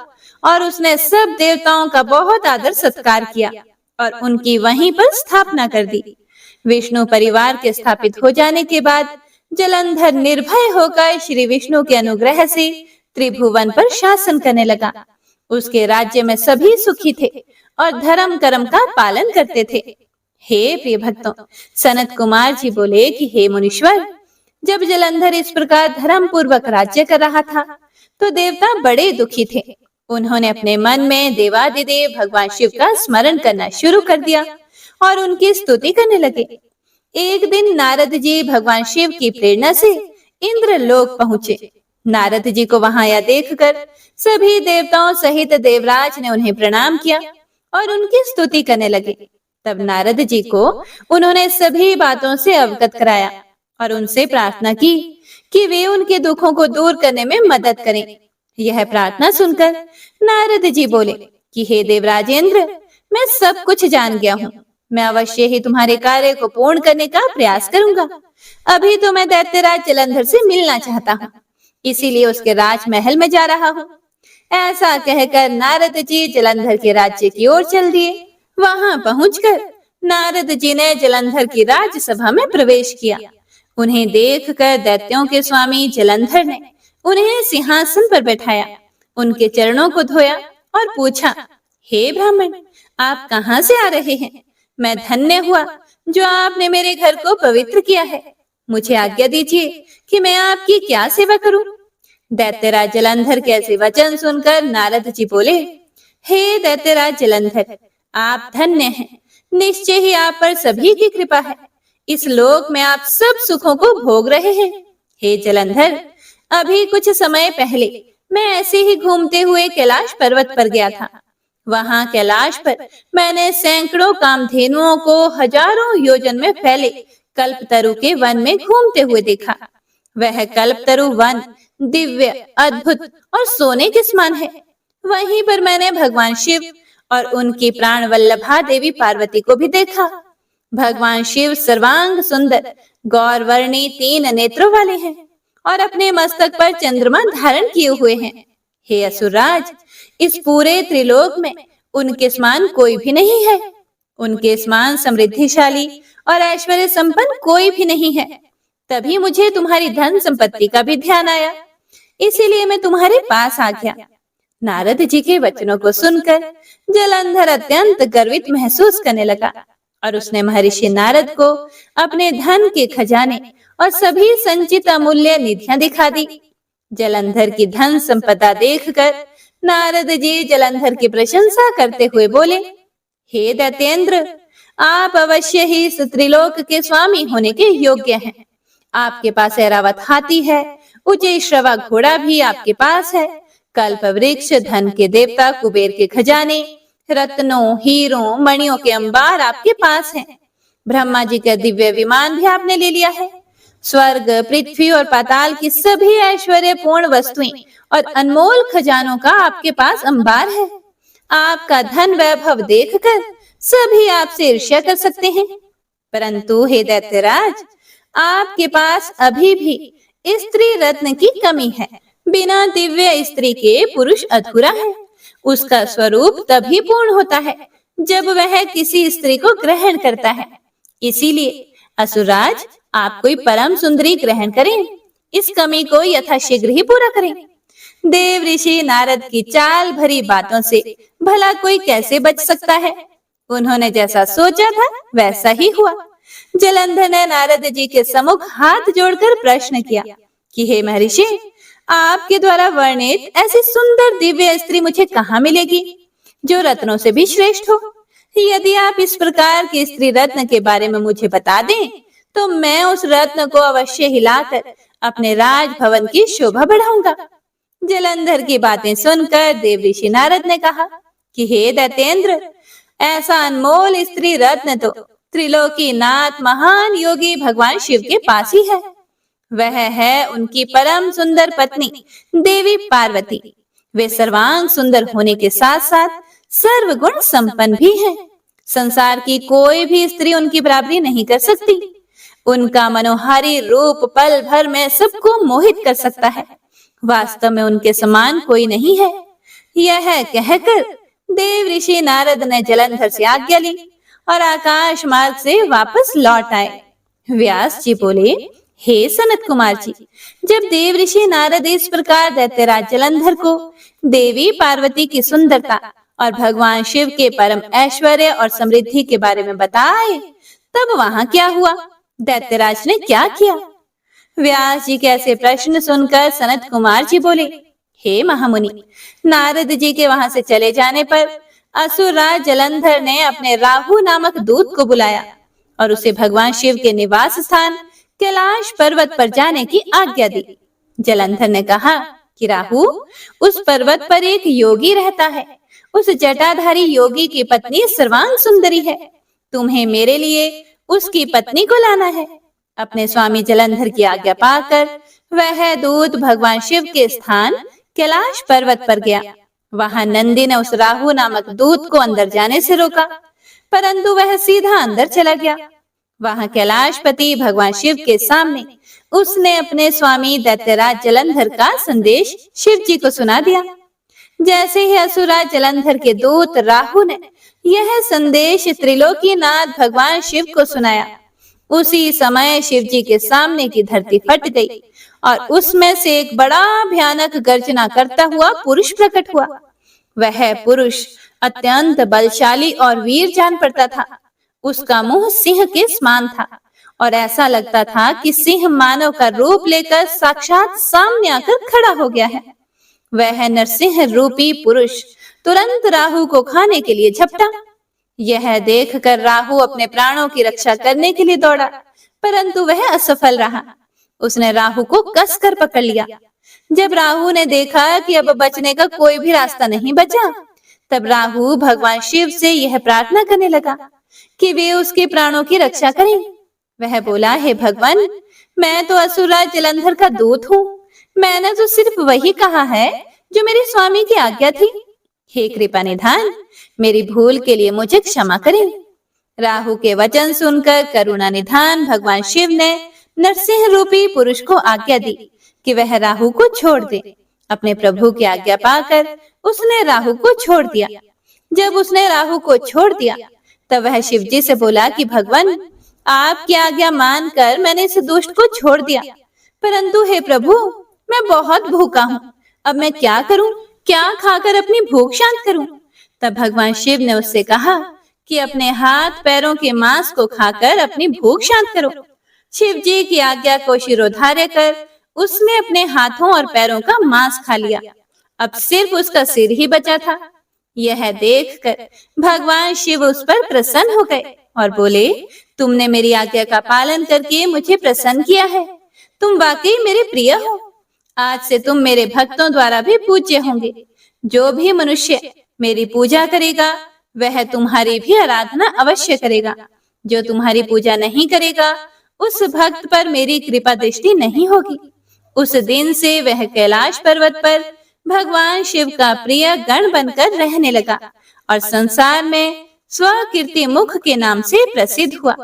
और उसने सब देवताओं का बहुत आदर सत्कार किया और उनकी वहीं पर स्थापना कर दी। विष्णु परिवार के स्थापित हो जाने के बाद जलंधर निर्भय होकर श्री विष्णु के अनुग्रह से त्रिभुवन पर शासन करने लगा। उसके राज्य में सभी सुखी थे और धर्म कर्म का पालन करते थे। हे प्रिय भक्तों, सनत कुमार जी बोले कि हे मुनीश्वर, जब जलंधर इस प्रकार धर्म पूर्वक राज्य कर रहा था तो देवता बड़े दुखी थे। उन्होंने अपने मन में देवादिदेव भगवान शिव का स्मरण करना शुरू कर दिया और उनकी स्तुति करने लगे। एक दिन नारद जी भगवान शिव की प्रेरणा से इंद्रलोक पहुंचे। नारद जी को वहां आया देखकर सभी देवताओं सहित देवराज ने उन्हें प्रणाम किया और उनकी स्तुति करने लगे। तब नारद जी को उन्होंने सभी बातों से अवगत कराया और उनसे प्रार्थना की कि वे उनके दुखों को दूर करने में मदद करें। यह प्रार्थना सुनकर नारद जी बोले कि हे देवराजेंद्र, मैं सब कुछ जान गया हूँ। मैं अवश्य ही तुम्हारे कार्य को पूर्ण करने का प्रयास करूंगा। अभी तो मैं दैत्यराज जलंधर से मिलना चाहता हूँ, इसीलिए उसके राजमहल में जा रहा हूँ। ऐसा कहकर नारद जी जलंधर के राज्य की ओर चल दिए। वहां पहुंचकर नारद जी ने जलंधर की राज्यसभा में प्रवेश किया। उन्हें देखकर दैत्यों के स्वामी जलंधर ने उन्हें सिंहासन पर बैठाया, उनके चरणों को धोया और पूछा, हे ब्राह्मण, आप कहाँ से आ रहे हैं? मैं धन्य हुआ जो आपने मेरे घर को पवित्र किया है। मुझे आज्ञा दीजिए कि मैं आपकी क्या सेवा करूं? दैत्यराज जलंधर के ऐसे वचन सुनकर नारद जी बोले, हे दैत्यराज जलंधर, आप धन्य हैं। निश्चय ही आप पर सभी की कृपा है। इस लोक में आप सब सुखों को भोग रहे हैं। हे जलंधर, अभी कुछ समय पहले मैं ऐसे ही घूमते हुए कैलाश पर्वत पर गया था। वहां कैलाश पर मैंने सैकड़ों कामधेनुओं को हजारों योजन में फैले कल्पतरु के वन में घूमते हुए देखा। वह कल्पतरु वन दिव्य, अद्भुत और सोने के समान है। वहीं पर मैंने भगवान शिव और उनकी प्राण वल्लभा देवी पार्वती को भी देखा। भगवान शिव सर्वांग सुंदर, गौरवर्णी 3 नेत्रों वाले हैं और अपने मस्तक पर चंद्रमा धारण किए हुए हैं। हे असुरराज, इस पूरे त्रिलोक में उनके समान कोई भी नहीं है। उनके समान समृद्धिशाली और ऐश्वर्य संपन्न कोई भी नहीं है। तभी मुझे तुम्हारी धन संपत्ति का भी ध्यान आया, इसीलिए मैं तुम्हारे पास आ गया। नारद जी के वचनों को सुनकर जलंधर अत्यंत गर्वित महसूस करने लगा और उसने महर्षि नारद को अपने धन के खजाने और सभी संचित अमूल्य निधियां दिखा दी। जलंधर की धन संपदा देखकर नारद जी जलंधर की प्रशंसा करते हुए बोले, हे दैत्येंद्र, आप अवश्य ही इस त्रिलोक के स्वामी होने के योग्य हैं। आपके पास ऐरावत हाथी है, उच्चैश्रवा घोड़ा भी आपके पास है, कल्प वृक्ष, धन के देवता कुबेर के खजाने, रत्नों, हीरों, मणियों के अंबार आपके पास हैं। ब्रह्मा जी का दिव्य विमान भी आपने ले लिया है। स्वर्ग, पृथ्वी और पाताल की सभी ऐश्वर्य पूर्ण वस्तुएं और अनमोल खजानों का आपके पास अंबार है। आपका धन वैभव देखकर सभी आपसे ईर्ष्या कर सकते हैं, परंतु हे दैत्यराज, आपके पास अभी भी स्त्री रत्न की कमी है। बिना दिव्य स्त्री के पुरुष अधूरा है। उसका स्वरूप तभी पूर्ण होता है जब वह किसी स्त्री को ग्रहण करता है। इसीलिए असुरराज, आप कोई परम सुंदरी ग्रहण करें, इस कमी को यथाशीघ्र ही पूरा करें। देव ऋषि नारद की चाल भरी बातों से भला कोई कैसे बच सकता है। उन्होंने जैसा सोचा था वैसा ही हुआ। जलंधर ने नारद जी के सम्मुख हाथ जोड़कर प्रश्न किया कि हे महर्षि, आपके द्वारा वर्णित ऐसी सुंदर दिव्य स्त्री मुझे कहाँ मिलेगी जो रत्नों से भी श्रेष्ठ हो। यदि आप इस प्रकार की स्त्री रत्न के बारे में मुझे बता दें तो मैं उस रत्न को अवश्य हिलाकर अपने राजभवन की शोभा बढ़ाऊंगा। जलंधर की बातें सुनकर देव ऋषि नारद ने कहा कि हे दैत्येंद्र, ऐसा अनमोल स्त्री रत्न तो त्रिलोकी नाथ महान योगी भगवान शिव के पास ही है। वह है उनकी परम सुंदर पत्नी देवी पार्वती। वे सर्वांग सुंदर होने के साथ साथ सर्वगुण संपन्न भी हैं। संसार की कोई भी स्त्री उनकी बराबरी नहीं कर सकती। उनका मनोहारी रूप पल भर में सबको मोहित कर सकता है। वास्तव में उनके समान कोई नहीं है। यह कहकर देव ऋषि नारद ने जलंधर से आज्ञा ली और आकाश मार्ग से वापस लौट आए। व्यास जी बोले, हे सनत कुमार जी, जब देव ऋषि नारद इस प्रकार दैत्यराज जलंधर को देवी पार्वती की सुंदरता और भगवान शिव के परम ऐश्वर्य और समृद्धि के बारे में बताए, तब वहां क्या हुआ? दैत्यराज ने क्या किया? व्यास जी के ऐसे प्रश्न सुनकर सनत कुमार जी बोले, हे महामुनि, नारद जी के वहां से चले जाने पर असुरराज जलंधर ने अपने राहु नामक दूत को बुलाया और उसे भगवान शिव के निवास स्थान कैलाश पर्वत पर जाने की आज्ञा दी। जलंधर ने कहा कि राहु, उस पर्वत पर एक योगी रहता है। उस जटाधारी योगी की पत्नी सर्वांग सुंदरी है। तुम्हें मेरे लिए उसकी पत्नी को लाना है। अपने स्वामी जलंधर की आज्ञा पाकर वह दूत भगवान शिव के स्थान कैलाश पर्वत पर गया। वहां नंदी ने उस राहु नामक दूत को अंदर जाने से रोका, परंतु वह सीधा अंदर चला गया। वहां कैलाशपति भगवान शिव के सामने उसने अपने स्वामी दैत्यराज जलंधर का संदेश शिव जी को सुना दिया। जैसे ही असुरराज जलंधर के दूत राहु ने यह संदेश त्रिलोकीनाथ भगवान शिव को सुनाया, उसी समय शिव जी के सामने की धरती फट गई और उसमें से एक बड़ा भयानक गर्जना करता हुआ पुरुष प्रकट हुआ। वह पुरुष अत्यंत बलशाली और वीर जान पड़ता था। उसका मुंह सिंह के समान था और ऐसा लगता था कि सिंह मानव का रूप लेकर साक्षात सामने आकर खड़ा हो गया है। वह नरसिंह रूपी पुरुष तुरंत राहु को खाने के लिए झपटा। यह देखकर राहु अपने प्राणों की रक्षा करने के लिए दौड़ा, परंतु वह असफल रहा। उसने राहु को कसकर पकड़ लिया। जब राहु ने देखा कि अब बचने का कोई भी रास्ता नहीं बचा, तब राहु भगवान शिव से यह प्रार्थना करने लगा कि वे उसके प्राणों की रक्षा करें। वह बोला, हे भगवान, मैं तो असुरराज जलंधर का दूत हूँ। मैंने तो सिर्फ वही कहा है जो मेरे स्वामी की आज्ञा थी। हे कृपा निधान, मेरी भूल के लिए मुझे क्षमा करें। राहु के वचन सुनकर करुणा निधान भगवान शिव ने नरसिंह रूपी पुरुष को आज्ञा दी कि वह राहु को छोड़ दे। अपने प्रभु की आज्ञा पाकर उसने राहु को छोड़ दिया। जब उसने राहु को छोड़ दिया तब वह शिव जी से बोला कि भगवान, आपकी आज्ञा मानकर मैंने इस दुष्ट को छोड़ दिया, परंतु हे प्रभु, मैं बहुत भूखा हूँ। अब मैं क्या करूं? क्या खाकर अपनी भूख शांत करूं? तब भगवान शिव ने उससे कहा कि अपने हाथ पैरों के मांस को खाकर अपनी भूख शांत करो। शिव जी की आज्ञा को शिरोधार्य कर उसने अपने हाथों और पैरों का मांस खा लिया। अब सिर्फ उसका सिर ही बचा था। यह देखकर भगवान शिव उस पर प्रसन्न हो गए और बोले, तुमने मेरी आज्ञा का पालन करके मुझे प्रसन्न किया है। तुम वाकई मेरे प्रिय हो। आज से तुम मेरे भक्तों द्वारा भी पूज्य होंगे। जो भी मनुष्य मेरी पूजा करेगा वह तुम्हारी भी आराधना अवश्य करेगा। जो तुम्हारी पूजा नहीं करेगा उस भक्त पर मेरी कृपा दृष्टि नहीं होगी। उस दिन से वह कैलाश पर्वत पर भगवान शिव का प्रिय गण बनकर रहने लगा और संसार में स्वकीर्ति मुख के नाम से प्रसिद्ध हुआ।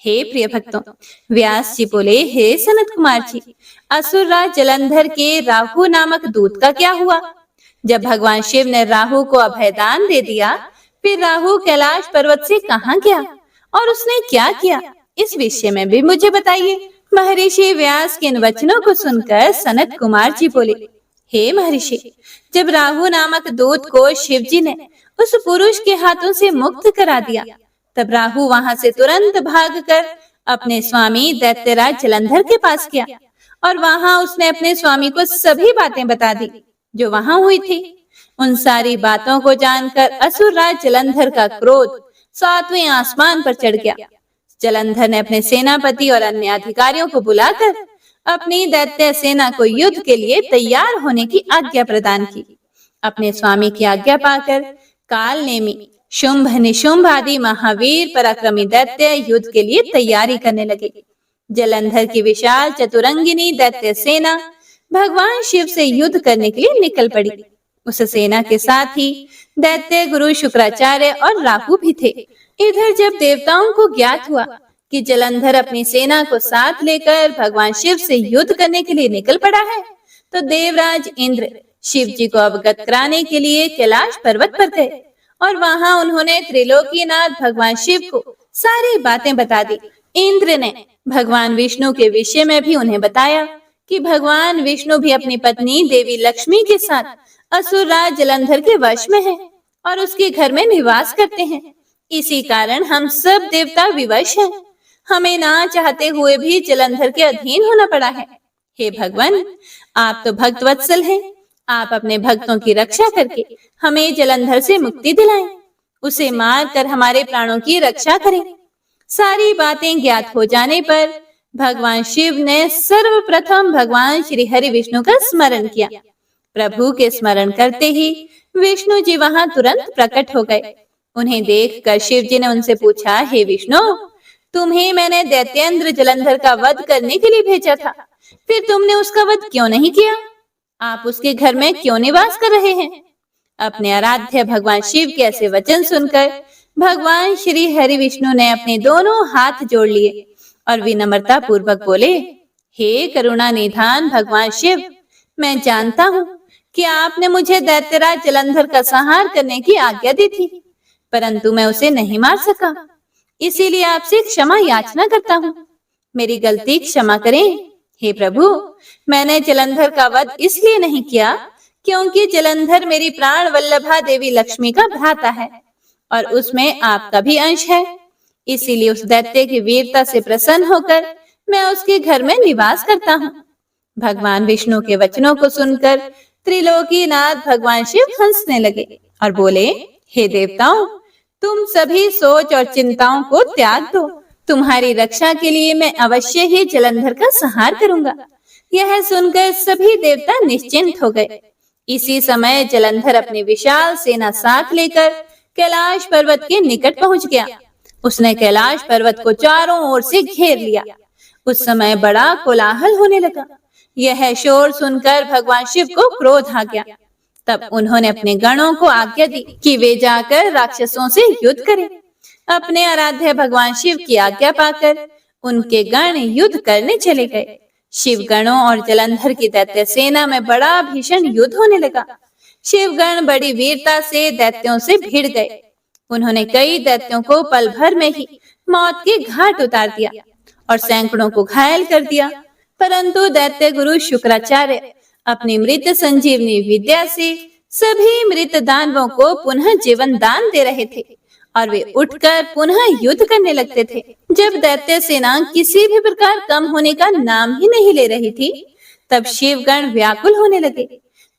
हे प्रिय भक्तों, व्यास जी बोले, हे सनत कुमार जी, असुरराज जलंधर के राहु नामक दूत का क्या हुआ? जब भगवान शिव ने राहु को अभयदान दे दिया, फिर राहु कैलाश पर्वत से कहाँ गया और उसने क्या किया? इस विषय में भी मुझे बताइए। महर्षि व्यास के इन वचनों को सुनकर सनत कुमार जी बोले, हे महर्षि, जब राहु नामक दूत को शिव जी ने उस पुरुष के हाथों से मुक्त करा दिया, तब राहु वहां से तुरंत भागकर अपने स्वामी दैत्यराज जलंधर के पास गया और वहां उसने अपने स्वामी को सभी बातें बता दी जो वहां हुई थी। उन सारी बातों को जानकर असुरराज जलंधर का क्रोध 7वें आसमान पर चढ़ गया। जलंधर ने अपने सेनापति और अन्य अधिकारियों को बुलाकर अपनी दैत्य सेना को युद्ध के लिए तैयार होने की आज्ञा प्रदान की। अपने स्वामी की आज्ञा पाकर काल नेमी, शुंभ निशुंभ आदि महावीर पराक्रमी दैत्य युद्ध के लिए तैयारी करने लगे। जलंधर की विशाल चतुरंगिनी दैत्य सेना भगवान शिव से युद्ध करने के लिए निकल पड़ी। उस सेना के साथ ही दैत्य गुरु शुक्राचार्य और राहु भी थे। इधर जब देवताओं को ज्ञात हुआ कि जलंधर अपनी सेना को साथ लेकर भगवान शिव से युद्ध करने के लिए निकल पड़ा है, तो देवराज इंद्र शिव जी को अवगत कराने के लिए कैलाश पर्वत पर गए और वहां उन्होंने त्रिलोकीनाथ भगवान शिव को सारी बातें बता दी। इंद्र ने भगवान विष्णु के विषय में भी उन्हें बताया कि भगवान विष्णु भी अपनी पत्नी देवी लक्ष्मी के साथ असुरराज जलंधर के वश में है और उसके घर में निवास करते हैं। इसी कारण हम सब देवता विवश हैं। हमें ना चाहते हुए भी जलंधर के अधीन होना पड़ा है। हे भगवान, आप तो भक्त वत्सल हैं। आप अपने भक्तों की रक्षा करके हमें जलंधर से मुक्ति दिलाएं, उसे मार कर हमारे प्राणों की रक्षा करें। सारी बातें ज्ञात हो जाने पर भगवान शिव ने सर्वप्रथम भगवान श्री हरि विष्णु का स्मरण किया। प्रभु के स्मरण करते ही विष्णु जी वहां तुरंत प्रकट हो गए। उन्हें देखकर शिव जी ने उनसे पूछा, हे विष्णु, तुम्हें मैंने दैत्येंद्र जलंधर का वध करने के लिए भेजा था, फिर तुमने उसका वध क्यों नहीं किया? आप उसके घर में क्यों निवास कर रहे हैं? अपने आराध्य भगवान शिव के ऐसे वचन सुनकर भगवान श्री हरि विष्णु ने अपने दोनों हाथ जोड़ लिए और विनम्रता पूर्वक बोले, हे करुणा निधान भगवान शिव, मैं जानता हूँ कि आपने मुझे दैत्यराज जलंधर का संहार करने की आज्ञा दी थी, परंतु मैं उसे नहीं मार सका। इसीलिए आपसे क्षमा याचना करता हूँ। मेरी गलती क्षमा करें। हे प्रभु, मैंने जलंधर का वध इसलिए नहीं किया क्योंकि जलंधर मेरी प्राण वल्लभा देवी लक्ष्मी का भ्राता है और उसमें आपका भी अंश है। इसीलिए उस दैत्य की वीरता से प्रसन्न होकर मैं उसके घर में निवास करता हूँ। भगवान विष्णु के वचनों को सुनकर त्रिलोकीनाथ भगवान शिव हंसने लगे और बोले, हे देवताओं, तुम सभी सोच और चिंताओं को त्याग दो। तुम्हारी रक्षा के लिए मैं अवश्य ही जलंधर का संहार करूंगा। यह सुनकर सभी देवता निश्चिंत हो गए। इसी समय जलंधर अपनी विशाल सेना साथ लेकर कैलाश पर्वत के निकट पहुंच गया। उसने कैलाश पर्वत को चारों ओर से घेर लिया। उस समय बड़ा कोलाहल होने लगा। यह शोर सुनकर भगवान शिव को क्रोध आ गया। तब उन्होंने अपने गणों को आज्ञा दी कि वे जाकर राक्षसों से युद्ध करें। अपने आराध्य भगवान शिव की आज्ञा पाकर उनके गण युद्ध करने चले गए। शिव गणों और जलंधर की दैत्य सेना में बड़ा भीषण युद्ध होने लगा। शिवगण बड़ी वीरता से दैत्यों से भिड़ गए। उन्होंने कई दैत्यों को पल भर में ही मौत के घाट उतार दिया और सैकड़ों को घायल कर दिया। परंतु दैत्य गुरु शुक्राचार्य अपनी मृत संजीवनी विद्या से सभी मृत दानवों को पुनः जीवन दान दे रहे थे और वे उठकर पुनः युद्ध करने लगते थे। जब दैत्य सेना किसी भी प्रकार कम होने का नाम ही नहीं ले रही थी, तब शिवगण व्याकुल होने लगे।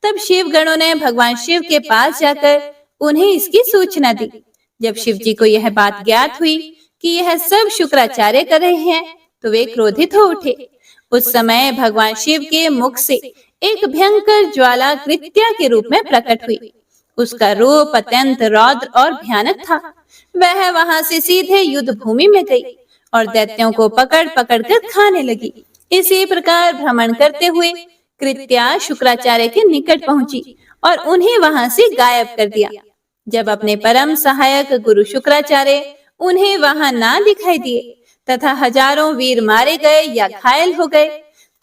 तब शिवगणों ने भगवान शिव के पास जाकर उन्हें इसकी सूचना दी। जब शिव जी को यह बात ज्ञात हुई कि यह सब शुक्राचार्य कर रहे हैं, तो वे क्रोधित हो उठे। उस समय भगवान शिव के मुख से एक भयंकर ज्वाला कृत्या के रूप में प्रकट हुई। उसका रूप अत्यंत रौद्र और भयानक था। वह वहां से सीधे युद्ध भूमि में गई और दैत्यों को पकड़ पकड़ कर खाने लगी। इसी प्रकार भ्रमण करते हुए कृत्या शुक्राचार्य के निकट पहुंची और उन्हें वहां से गायब कर दिया। जब अपने परम सहायक गुरु शुक्राचार्य उन्हें वहां ना दिखाई दिए तथा हजारों वीर मारे गए या घायल हो गए,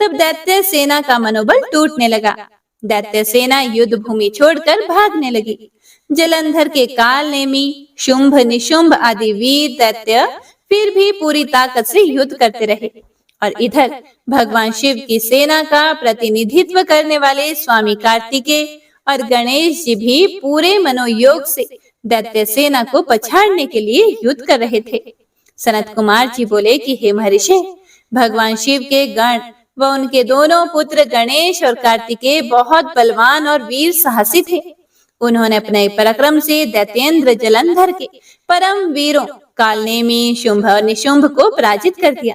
तब दैत्य सेना का मनोबल टूटने लगा। दैत्य सेना युद्ध भूमि छोड़कर भागने लगी। जलंधर के काल नेमी, शुंभ, निशुंभ आदि वीर दैत्य फिर भी पूरी ताकत से युद्ध करते रहे और इधर भगवान शिव की सेना का प्रतिनिधित्व करने वाले स्वामी कार्तिकेय और गणेश जी भी पूरे मनोयोग से दैत्य सेना को पछाड़ने के लिए युद्ध कर रहे थे। सनत कुमार जी बोले कि हे महर्षि, भगवान शिव के गण व उनके दोनों पुत्र गणेश और कार्तिकेय बहुत बलवान और वीर साहसी थे। उन्होंने अपने पराक्रम से दैत्येंद्र जलंधर के परम वीरों कालनेमी, शुंभ और निशुंभ को पराजित कर दिया।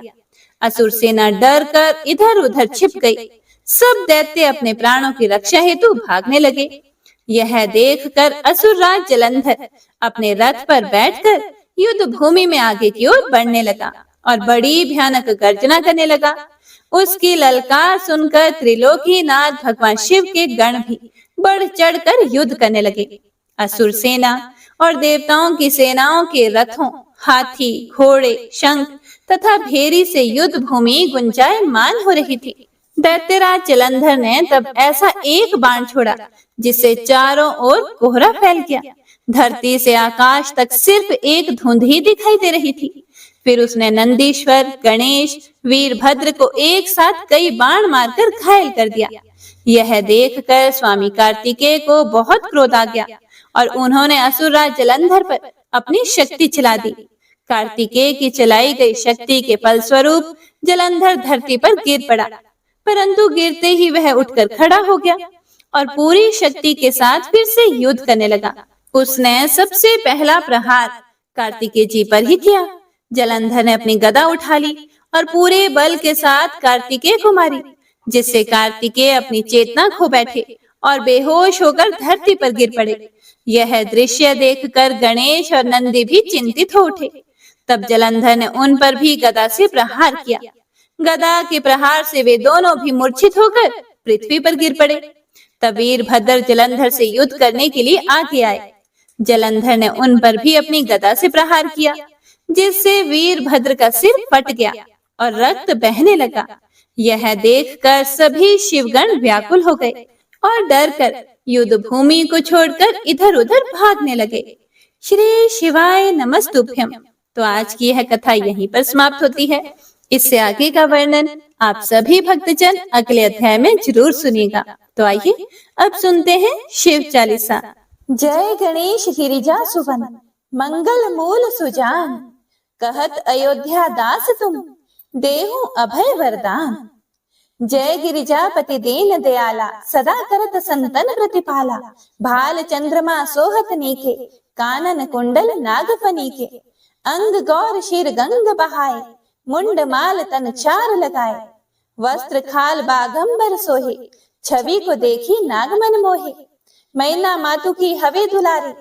असुर सेना डर कर इधर उधर छिप गई। सब दैत्य अपने प्राणों की रक्षा हेतु भागने लगे। यह देखकर असुरराज जलंधर अपने रथ पर बैठकर युद्ध भूमि में आगे की ओर बढ़ने लगा और बड़ी भयानक गर्जना करने लगा। उसकी ललकार सुनकर त्रिलोकीनाथ भगवान शिव के गण भी बढ़ चढ़कर युद्ध करने लगे। असुर सेना और देवताओं की सेनाओं के रथों, हाथी, घोड़े, शंख तथा भेरी से युद्ध भूमि गुंजायमान हो रही थी। दैत्यराज जलंधर ने तब ऐसा एक बाण छोड़ा जिससे चारों ओर कोहरा फैल गया। धरती से आकाश तक सिर्फ एक धुंध ही दिखाई दे रही थी। फिर उसने नंदीश्वर, गणेश, वीरभद्र को एक साथ कई बाण मारकर घायल कर दिया। यह देखकर स्वामी कार्तिकेय को बहुत क्रोध आ गया और उन्होंने असुरराज जलंधर पर अपनी शक्ति चला दी। कार्तिकेय की चलाई गई शक्ति के फलस्वरूप जलंधर धरती पर गिर पड़ा, परंतु गिरते ही वह उठकर खड़ा हो गया और पूरी शक्ति के साथ फिर से युद्ध करने लगा। उसने सबसे पहला प्रहार कार्तिकेय जी पर ही किया। जलंधर ने अपनी गदा उठा ली और पूरे बल के साथ कार्तिकेय को मारी, जिससे कार्तिकेय अपनी चेतना खो बैठे और बेहोश होकर धरती पर गिर पड़े। यह दृश्य देखकर गणेश और नंदी भी चिंतित हो उठे। तब जलंधर ने उन पर भी गदा से प्रहार किया। गदा के प्रहार से वे दोनों भी मूर्छित होकर पृथ्वी पर गिर पड़े। तब वीरभद्र जलंधर से युद्ध करने के लिए आगे आए। जलंधर ने उन पर भी अपनी गदा से प्रहार किया, जिससे वीरभद्र का सिर फट गया और रक्त बहने लगा। यह देखकर सभी शिवगण व्याकुल हो गए और डर कर युद्ध भूमि को छोड़कर इधर उधर भागने लगे। श्री शिवाय नमस्तुभ्यम। तो आज की यह कथा यहीं पर समाप्त होती है। इससे आगे का वर्णन आप सभी भक्तजन अगले अध्याय में जरूर सुनिएगा। तो आइए अब सुनते हैं शिव चालीसा। जय गणेश गिरिजा सुवन, मंगल मूल सुजान, कहत अयोध्या दास तुम, देहु अभय वरदान। जय गिरिजापति दीन दयाला, सदा करत संतन प्रतिपाला। भाल चंद्रमा सोहत नीके, कानन कुंडल नागफनी के। अंग गौर शीर गंग बहाए, मुंड माल तन चार लगाए। वस्त्र खाल बागंबर सोहे, छवि को देखी नागमन मोहे, मैना मातु की हवे दुलारी,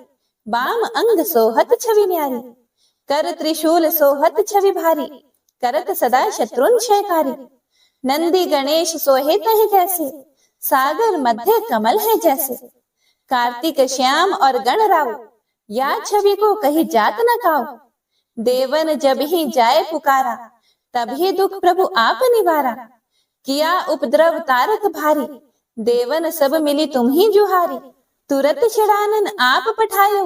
बाम अंग सोहत छवि न्यारी, कर त्रिशूल सोहत छवि भारी, करत सदा शत्रुन क्षयकारी, नंदी गणेश सोहे तह जैसे, सागर मध्य कमल है जैसे, कार्तिक श्याम और गण राव, या छवि को कही जात न काओ, देवन जब ही जाए पुकारा, तभी दुख प्रभु आप निवारा, किया उपद्रव तारक भारी, देवन सब मिली तुम ही जुहारी, तुरत छड़ानन आप पठायो,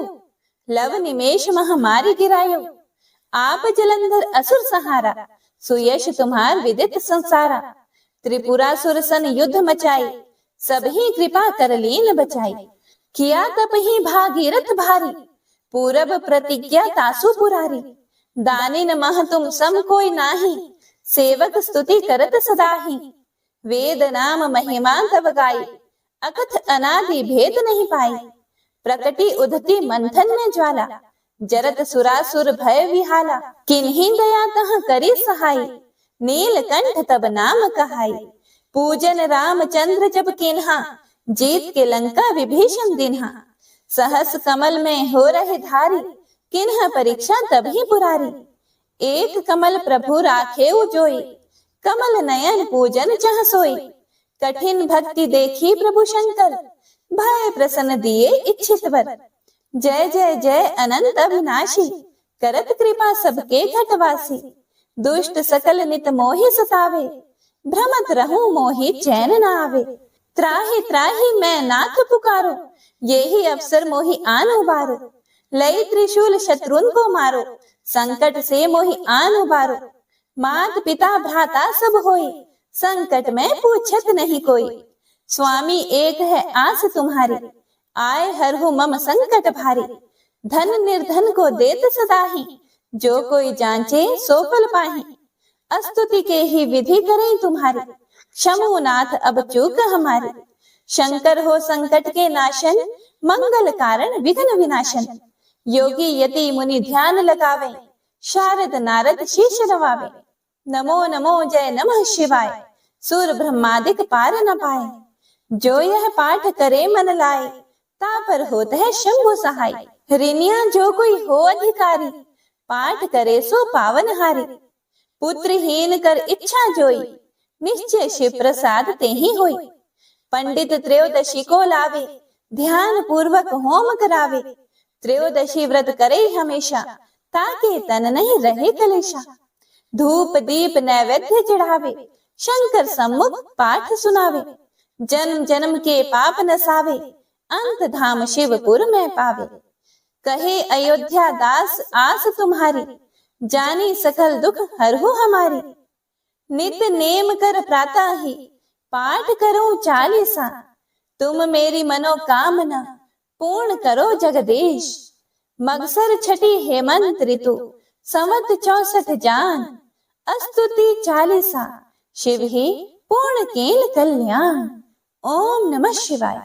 लव निमेष महामारी गिरायो, आप जलंधर असुर सहारा, सुयश तुम्हार विदित संसारा, त्रिपुरासुर सन युद्ध मचाई, सब ही कृपा कर लीन बचाई, किया तप ही भागीरथ भारी, पूरब प्रतिज्ञा तासु पुरारी, दानिन मह तुम सम कोई नाही, सेवक स्तुति करत सदाही, वेद नाम महिमा तब गाई, अकथ अनादि भेद नहीं पाई, प्रकटी उधती मंथन में ज्वाला, जरत सुरासुर भय विहाला, किन्हीं दया तह करी सहाय, नीलकंठ तब नाम कहाई, पूजन रामचंद्र जब किन्हा, जीत के लंका विभीषण दिन्हा, सहस कमल में हो रहे धारी, किन्ह परीक्षा तभी पुरारी, एक कमल प्रभु राखे जोई, कमल नयन पूजन चह सोई, कठिन भक्ति देखी प्रभु शंकर, भय प्रसन्न दिए इच्छित वर, जय जय जय अनंत अविनाशी, करत कृपा सबके घटवासी, दुष्ट सकल नित मोहि सतावे, भ्रमत रहूं मोहि चैन न आवे, त्राहि त्राहि मैं नाथ पुकारो, यही अवसर मोहि आन उबारो, लई त्रिशूल शत्रुन को मारो, संकट से मोहि आन उबारो, मात पिता भ्राता सब होई, संकट में पूछत नहीं कोई, स्वामी एक है आस तुम्हारी, आए हरहु मम संकट भारी, धन निर्धन को देत सदाही, जो कोई जांचे सो फल पाही, अस्तुति के ही विधि करें तुम्हारी, क्षमु नाथ अब चूक हमारी, शंकर हो संकट के नाशन, मंगल कारण विघ्न विनाशन, योगी यति मुनि ध्यान लगावे, शारद नारद शीश नवावे, नमो नमो जय नमः शिवाय, सूर ब्रह्मादिक पार न पाए, जो यह पाठ करे मन लाए, तापर होत है शंभु सहाय, ऋणिया जो कोई हो अधिकारी, पाठ करे सो पावन हारी, पुत्रहीन कर इच्छा जोई, निश्चय शिव प्रसाद ते ही होई, पंडित त्रयोदशी को लावे, ध्यान पूर्वक होम करावे, त्रयोदशी व्रत करे हमेशा, ताके तन नहीं रहे कलेशा, धूप दीप नैवेद्य चढ़ावे, शंकर सम्मुख पाठ सुनावे, जन्म जन्म के पाप नसावे, अंत धाम शिवपुर में पावे, कहे अयोध्या दास आस तुम्हारी, जानी सकल दुख हरहु हमारी, नित नेम कर प्रातः ही, पाठ करो चालीसा, तुम मेरी मनोकामना, पूर्ण करो जगदीश, मगसर छठी हेमंत ऋतु, संवत 64 जान, अस्तुति चालीसा, शिव ही पूर्ण केल कल्याण। ओम नमः शिवाय।